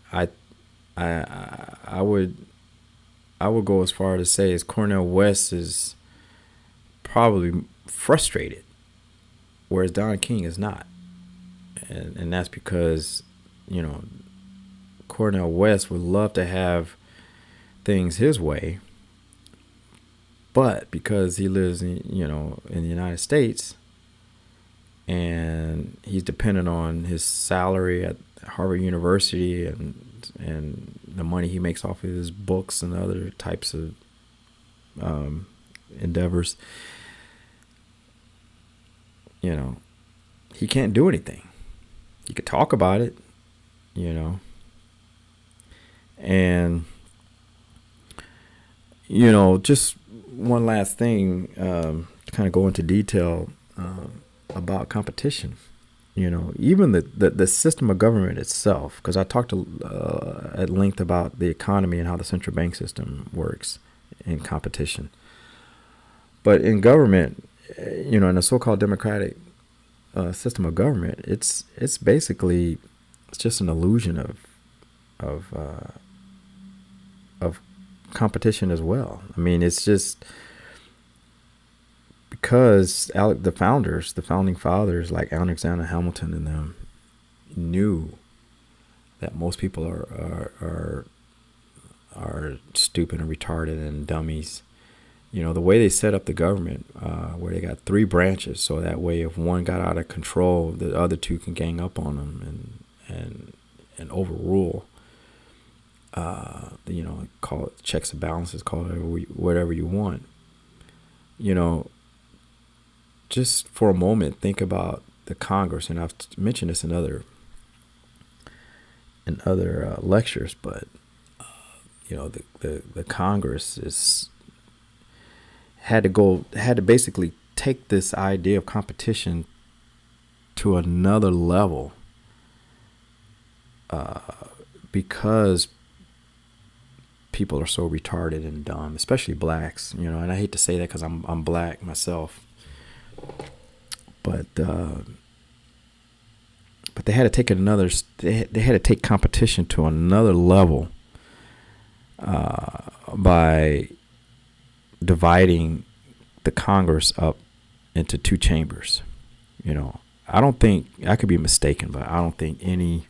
I would go as far to say as Cornel West is probably frustrated, whereas Don King is not. And that's because, Cornel West would love to have things his way, but because he lives in the United States, and he's dependent on his salary at Harvard University and the money he makes off of his books and other types of endeavors, he can't do anything. He could talk about it, and just one last thing, to kind of go into detail about competition. Even the system of government itself, because I talked at length about the economy and how the central bank system works in competition. But in government, in a so-called democratic system of government, it's basically just an illusion of competition as well. It's just because the founding fathers like Alexander Hamilton and them knew that most people are stupid and retarded and dummies. The way they set up the government, where they got 3 branches, so that way if one got out of control, the other 2 can gang up on them and overrule. Call it checks and balances, call it whatever you want. Just for a moment, think about the Congress, and I've mentioned this in other lectures, but the Congress had to basically take this idea of competition to another level, because people are so retarded and dumb, especially blacks. And I hate to say that because I'm black myself, but they had to take they had to take competition to another level by dividing the Congress up into 2 chambers. I don't think, I could be mistaken, but I don't think any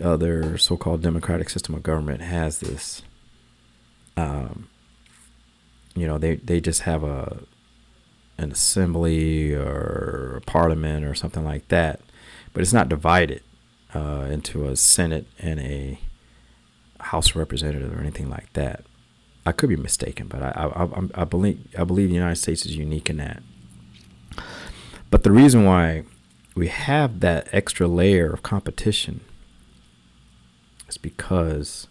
other so-called democratic system of government has this. They just have an assembly or a parliament or something like that, but it's not divided into a Senate and a House of Representatives or anything like that. I could be mistaken, but I believe the United States is unique in that. But the reason why we have that extra layer of competition is because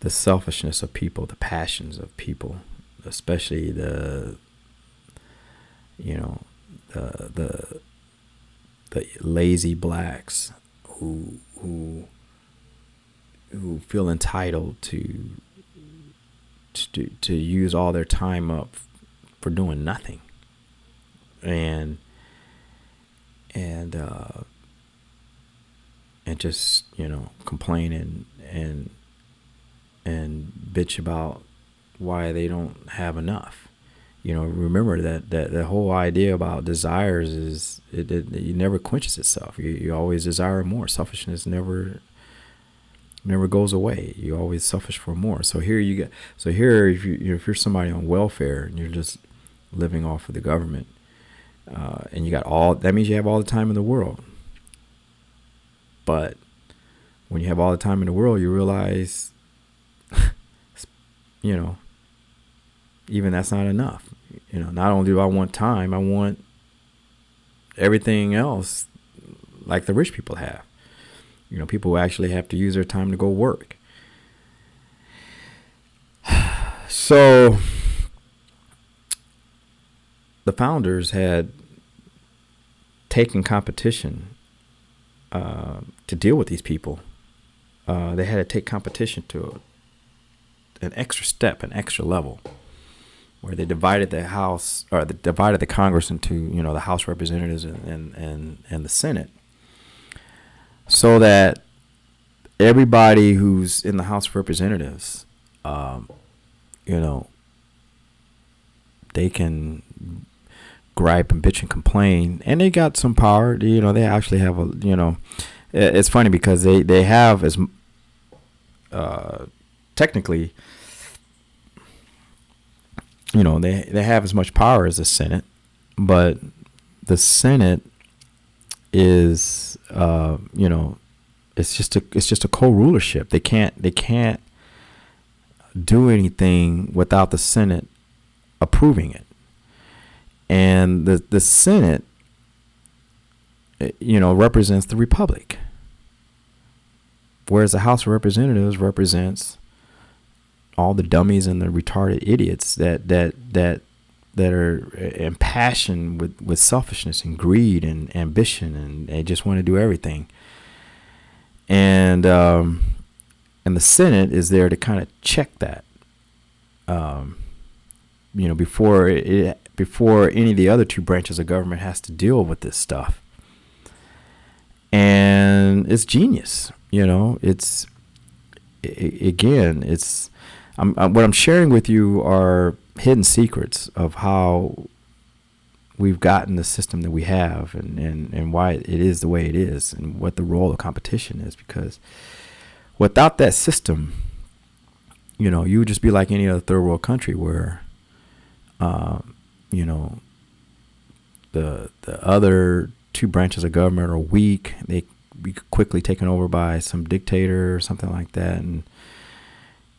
the selfishness of people, the passions of people, especially the, you know, the lazy blacks who feel entitled to use all their time up for doing nothing, and just, complain and bitch about why they don't have enough. Remember that the whole idea about desires is it never quenches itself. You always desire more. Selfishness never goes away. You're always selfish for more. So here if you're somebody on welfare and you're just living off of the government, and you got that means you have all the time in the world. But when you have all the time in the world, you realize, even that's not enough. Not only do I want time, I want everything else like the rich people have. People who actually have to use their time to go work. So the founders had taken competition to deal with these people. They had to take competition to an extra step, an extra level, where they divided the House, or they divided the Congress into, the House Representatives and the Senate, so that everybody who's in the House of Representatives, they can gripe and bitch and complain, and they got some power. They actually have it's funny because they have as technically, they have as much power as the Senate, but the Senate is, it's just a co-rulership. They can't do anything without the Senate approving it. And the Senate, represents the Republic, whereas the House of Representatives represents all the dummies and the retarded idiots that are impassioned with selfishness and greed and ambition, and they just want to do everything. And the Senate is there to kind of check that, before any of the other two branches of government has to deal with this stuff. And it's genius. It's what I'm sharing with you are hidden secrets of how we've gotten the system that we have, and why it is the way it is, and what the role of competition is. Because without that system, you would just be like any other third world country where, the other two branches of government are weak. They be quickly taken over by some dictator or something like that, and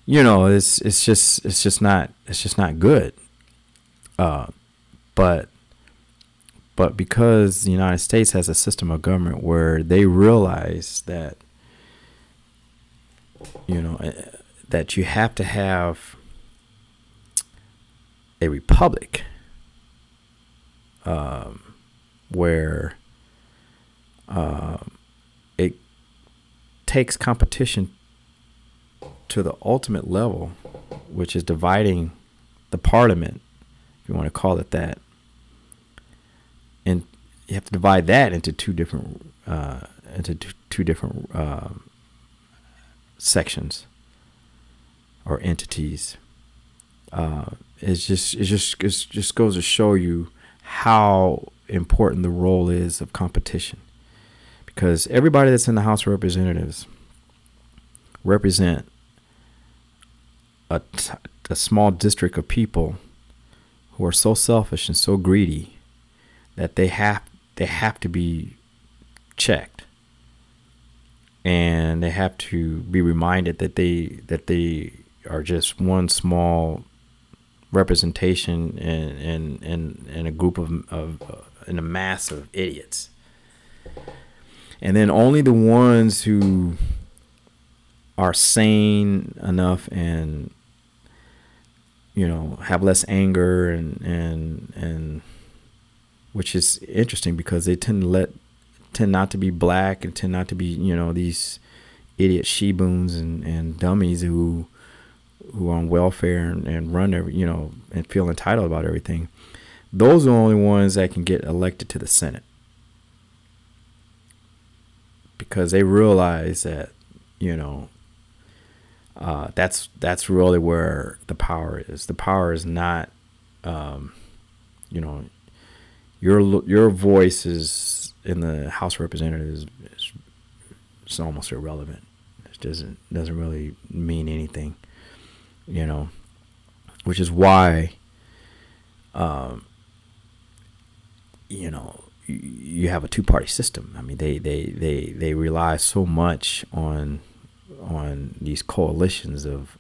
it's just not good. But because the United States has a system of government where they realize that that you have to have a republic, where it takes competition to the ultimate level, which is dividing the parliament, if you want to call it that. And you have to divide that into two different sections or entities. It just goes to show you how important the role is of competition, because everybody that's in the House of Representatives represent a small district of people who are so selfish and so greedy that they have to be checked, and they have to be reminded that they are just one small representation in a group of in a mass of idiots. And then only the ones who are sane enough and have less anger, and which is interesting because they tend not to be black, and tend not to be, these idiot she-boons and dummies who are on welfare and run and feel entitled about everything. Those are the only ones that can get elected to the Senate, because they realize that, that's really where the power is. The power is not, your voice is in the House of Representatives is almost irrelevant. It doesn't really mean anything, which is why, you have a two-party system. I mean, they rely so much on these coalitions of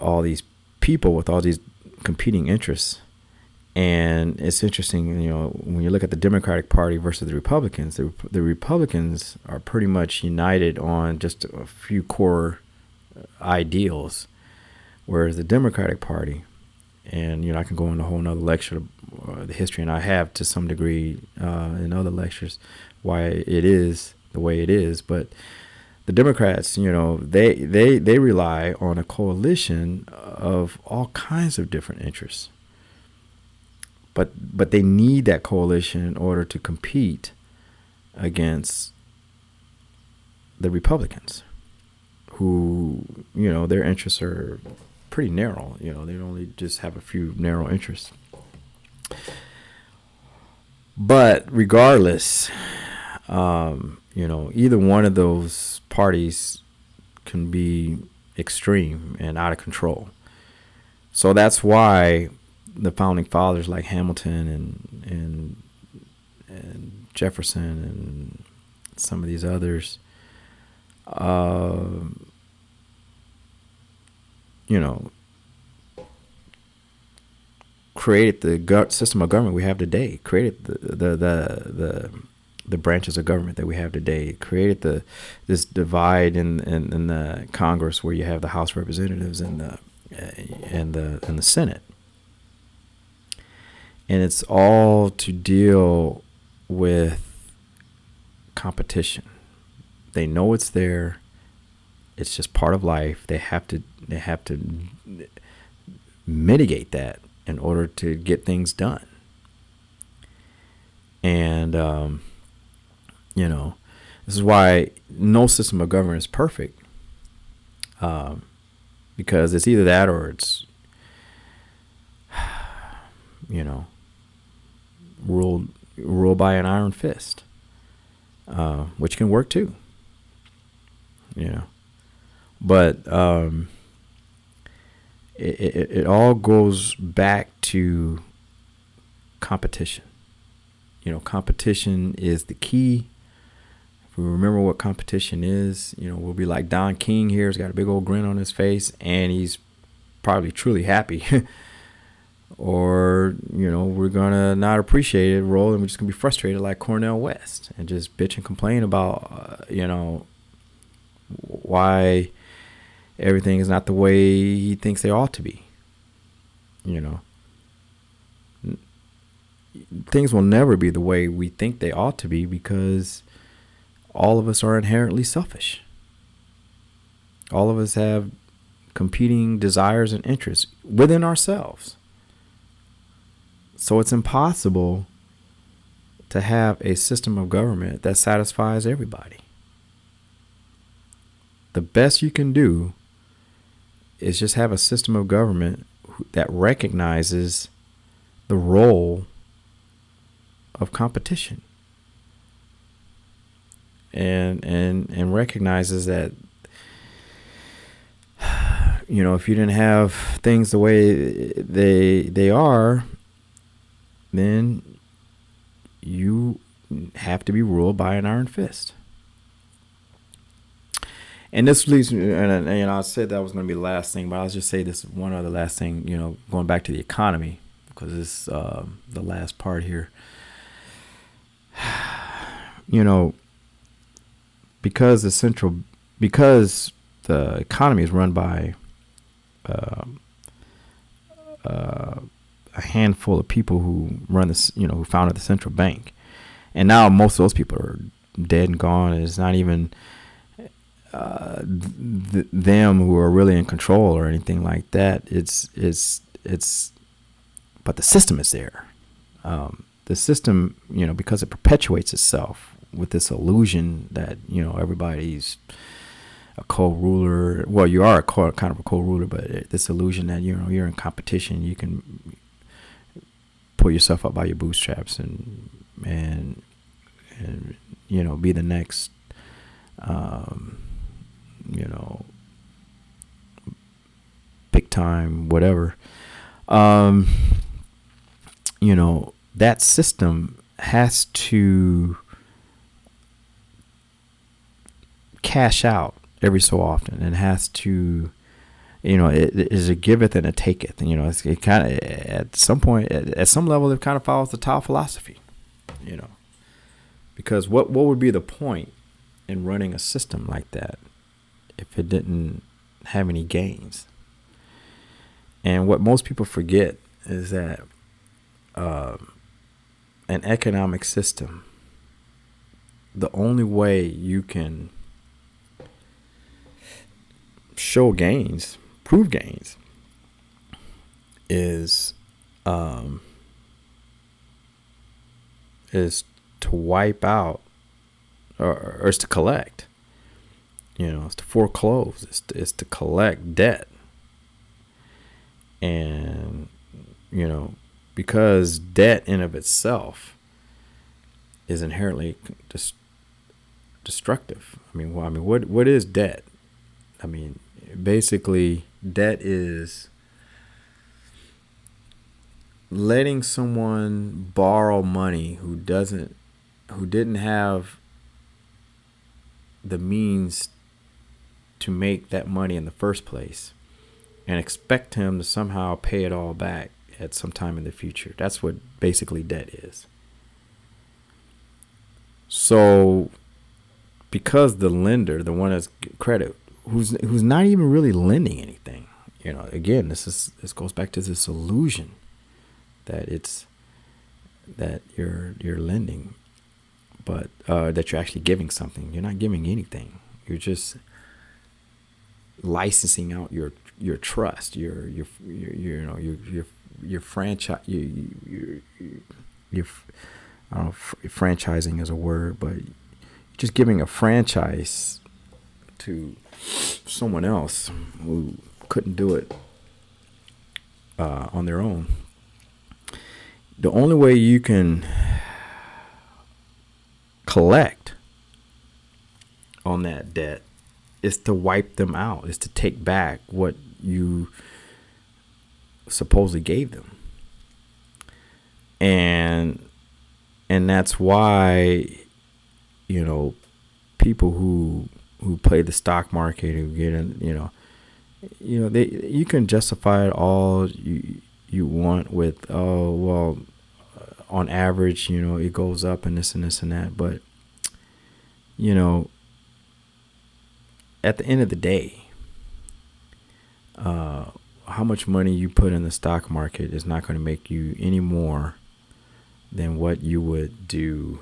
all these people with all these competing interests. And it's interesting, when you look at the Democratic Party versus the Republicans, the Republicans are pretty much united on just a few core ideals, whereas the Democratic Party, and I can go into a whole nother lecture, the history, and I have to some degree in other lectures, why it is the way it is. But the Democrats, they rely on a coalition of all kinds of different interests. But they need that coalition in order to compete against the Republicans, who, their interests are pretty narrow. They only just have a few narrow interests. But regardless, either one of those parties can be extreme and out of control. So that's why the founding fathers like Hamilton and Jefferson and some of these others, created the system of government we have today, created the branches of government that we have today, created this divide in the Congress, where you have the House of Representatives and the Senate. And it's all to deal with competition. They know it's there. It's just part of life. They have to mitigate that in order to get things done. And this is why no system of government is perfect, because it's either that or it's ruled by an iron fist, which can work too. But it all goes back to competition. Competition is the key. If we remember what competition is, we'll be like Don King here. He's got a big old grin on his face, and he's probably truly happy. Or, we're going to not appreciate it, roll, and we're just going to be frustrated like Cornel West and just bitch and complain about, why everything is not the way he thinks they ought to be. Things will never be the way we think they ought to be, because all of us are inherently selfish. All of us have competing desires and interests within ourselves. So it's impossible to have a system of government that satisfies everybody. The best you can do is just have a system of government that recognizes the role of competition, and recognizes that, if you didn't have things the way they are, then you have to be ruled by an iron fist. And this leads me, and I said that was going to be the last thing, but I'll just say this one other last thing, going back to the economy, because it's the last part here. Because the economy is run by a handful of people who run this, who founded the central bank, and now most of those people are dead and gone. It's not even them who are really in control or anything like that. But the system is there. The system, because it perpetuates itself with this illusion that everybody's a co-ruler. Well, you are kind of a co-ruler, but this illusion that you're in competition, you can pull yourself up by your bootstraps and be the next big time whatever. That system has to cash out every so often, and has to, it is a giveth and a taketh. And, it kind of, at some point, at some level, it kind of follows the Tao philosophy, because what would be the point in running a system like that if it didn't have any gains? And what most people forget is that an economic system, the only way you can show gains, prove gains, is to wipe out, or is to collect. It's to foreclose. It's to collect debt. And because debt in of itself is inherently destructive. What is debt? Basically, debt is letting someone borrow money who didn't have the means to make that money in the first place, and expect him to somehow pay it all back at some time in the future. That's what basically debt is. So, because the lender, the one that's credit, who's not even really lending anything, again, this goes back to this illusion that you're lending, but that you're actually giving something. You're not giving anything. You're just licensing out your trust, your franchise. I don't know if franchising is a word, but just giving a franchise to someone else who couldn't do it on their own. The only way you can collect on that debt is to wipe them out, is to take back what you supposedly gave them. And that's why, people who play the stock market, who get in, you can justify it all you want with, on average, it goes up and this and this and that. But, at the end of the day, how much money you put in the stock market is not going to make you any more than what you would do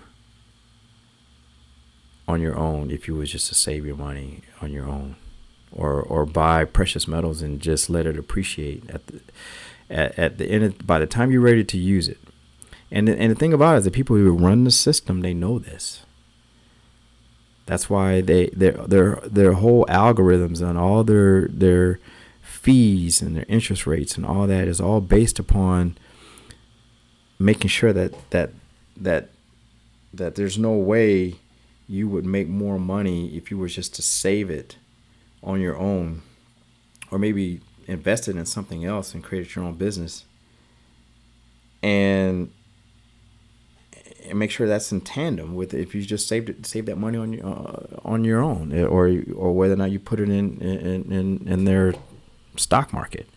on your own if you was just to save your money on your own, or buy precious metals and just let it appreciate at the end. By the time you're ready to use it, and the thing about it is the people who run the system, they know this. That's why their whole algorithms and all their fees and their interest rates and all that is all based upon making sure that there's no way you would make more money if you were just to save it on your own, or maybe invest it in something else and create your own business, and make sure that's in tandem with if you just save that money on your own, or whether or not you put it in their stock market.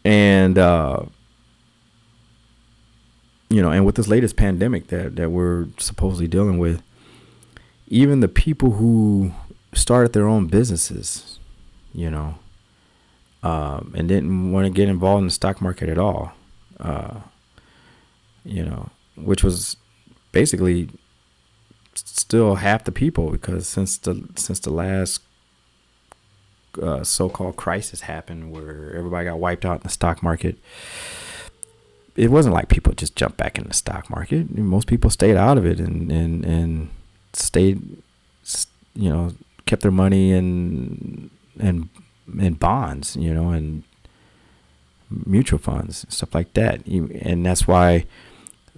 And and with this latest pandemic that we're supposedly dealing with, even the people who started their own businesses, and didn't want to get involved in the stock market at all. Which was basically still half the people, because since the last so-called crisis happened, where everybody got wiped out in the stock market, it wasn't like people just jumped back in the stock market. Most people stayed out of it and stayed, kept their money in bonds, and mutual funds, stuff like that. And that's why,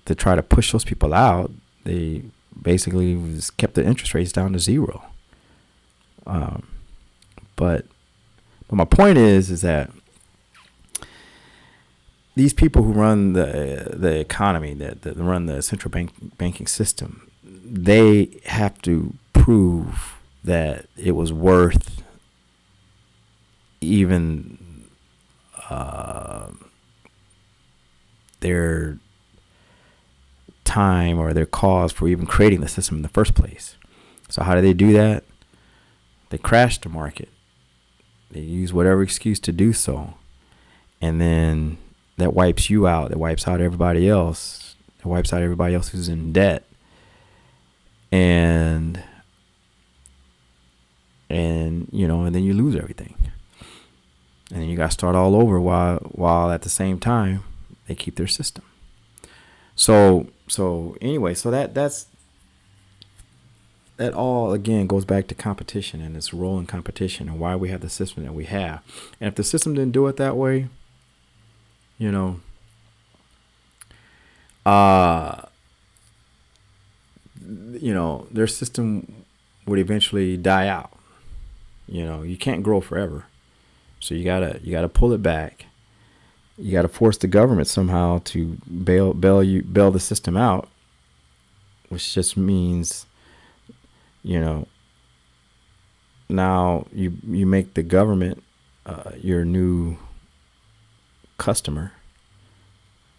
to try to push those people out, they basically kept the interest rates down to zero. But my point is that these people who run the economy, that run the central banking system, they have to prove that it was worth even their time or their cause for even creating the system in the first place. So how do they do that? They crash the market. They use whatever excuse to do so. And then that wipes you out. That wipes out everybody else. It wipes out everybody else who's in debt. And then you lose everything. And then you got to start all over while at the same time they keep their system. So anyway, so that all again goes back to competition and its role in competition and why we have the system that we have. And if the system didn't do it that way, their system would eventually die out. You can't grow forever. So you gotta pull it back. You gotta force the government somehow to bail the system out, which just means, now you make the government your new customer,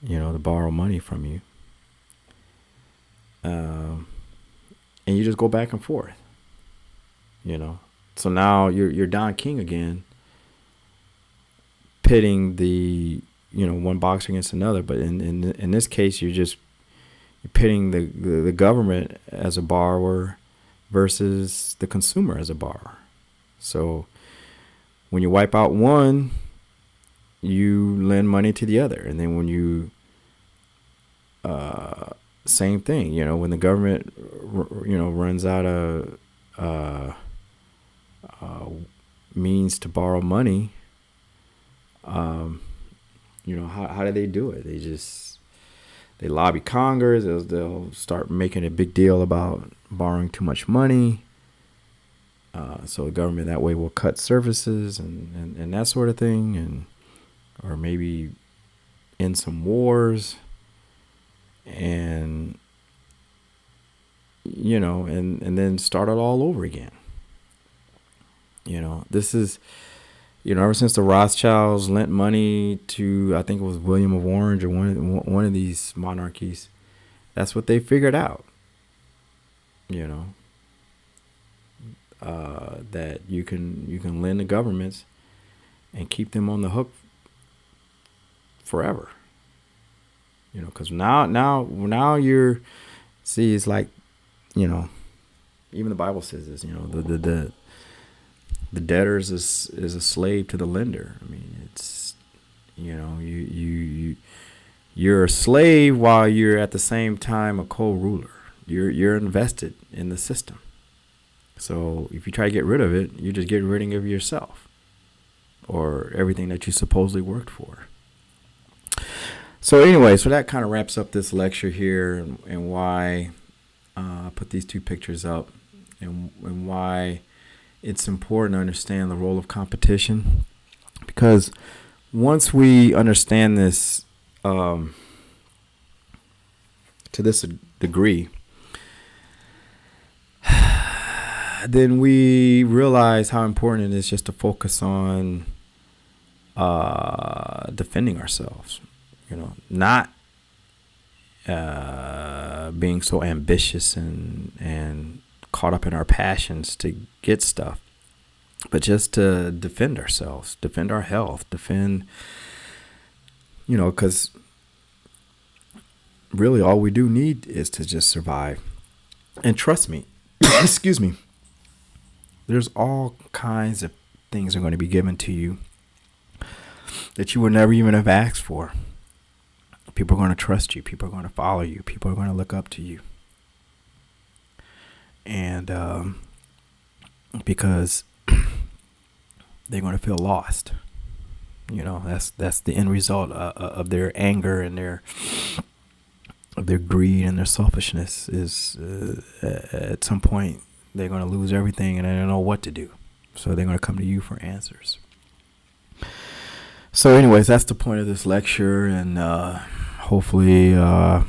to borrow money from you, and you just go back and forth, So now you're Don King again, pitting the one boxer against another, but in this case you're pitting the government as a borrower versus the consumer as a borrower. So when you wipe out one, you lend money to the other, and then when you same thing, when the government runs out of means to borrow money, how do they do it? They lobby Congress. They'll start making a big deal about borrowing too much money. So the government that way will cut services and that sort of thing, or maybe end some wars, and and then start it all over again. This is, ever since the Rothschilds lent money to, I think it was William of Orange or one of these monarchies, that's what they figured out. That you can lend to governments and keep them on the hook forever. Because now you're, see, it's like, even the Bible says this. The debtor is a slave to the lender. I mean, it's, you're a slave while you're at the same time a co-ruler. You're invested in the system. So if you try to get rid of it, you just get rid of yourself or everything that you supposedly worked for. So anyway, so that kind of wraps up this lecture here, and why I put these two pictures up, and why it's important to understand the role of competition. Because once we understand this to this degree, then we realize how important it is just to focus on defending ourselves, not being so ambitious and caught up in our passions to get stuff. but just to defend ourselves, defend our health, defend, because really all we do need is to just survive. And trust me, excuse me, there's all kinds of things are going to be given to you that you would never even have asked for. People are going to trust you. People are going to follow you. People are going to look up to you. And because they're going to feel lost. That's the end result of their anger and their greed and their selfishness is at some point they're going to lose everything and they don't know what to do. So they're going to come to you for answers. So anyways, that's the point of this lecture, and hopefully I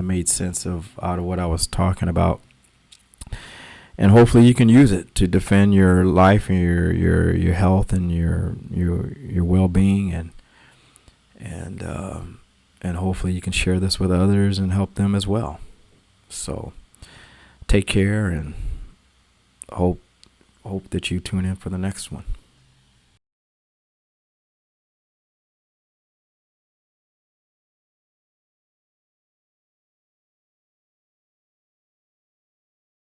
made sense out of what I was talking about. And hopefully you can use it to defend your life and your health and your well-being, and hopefully you can share this with others and help them as well. So take care, and hope that you tune in for the next one.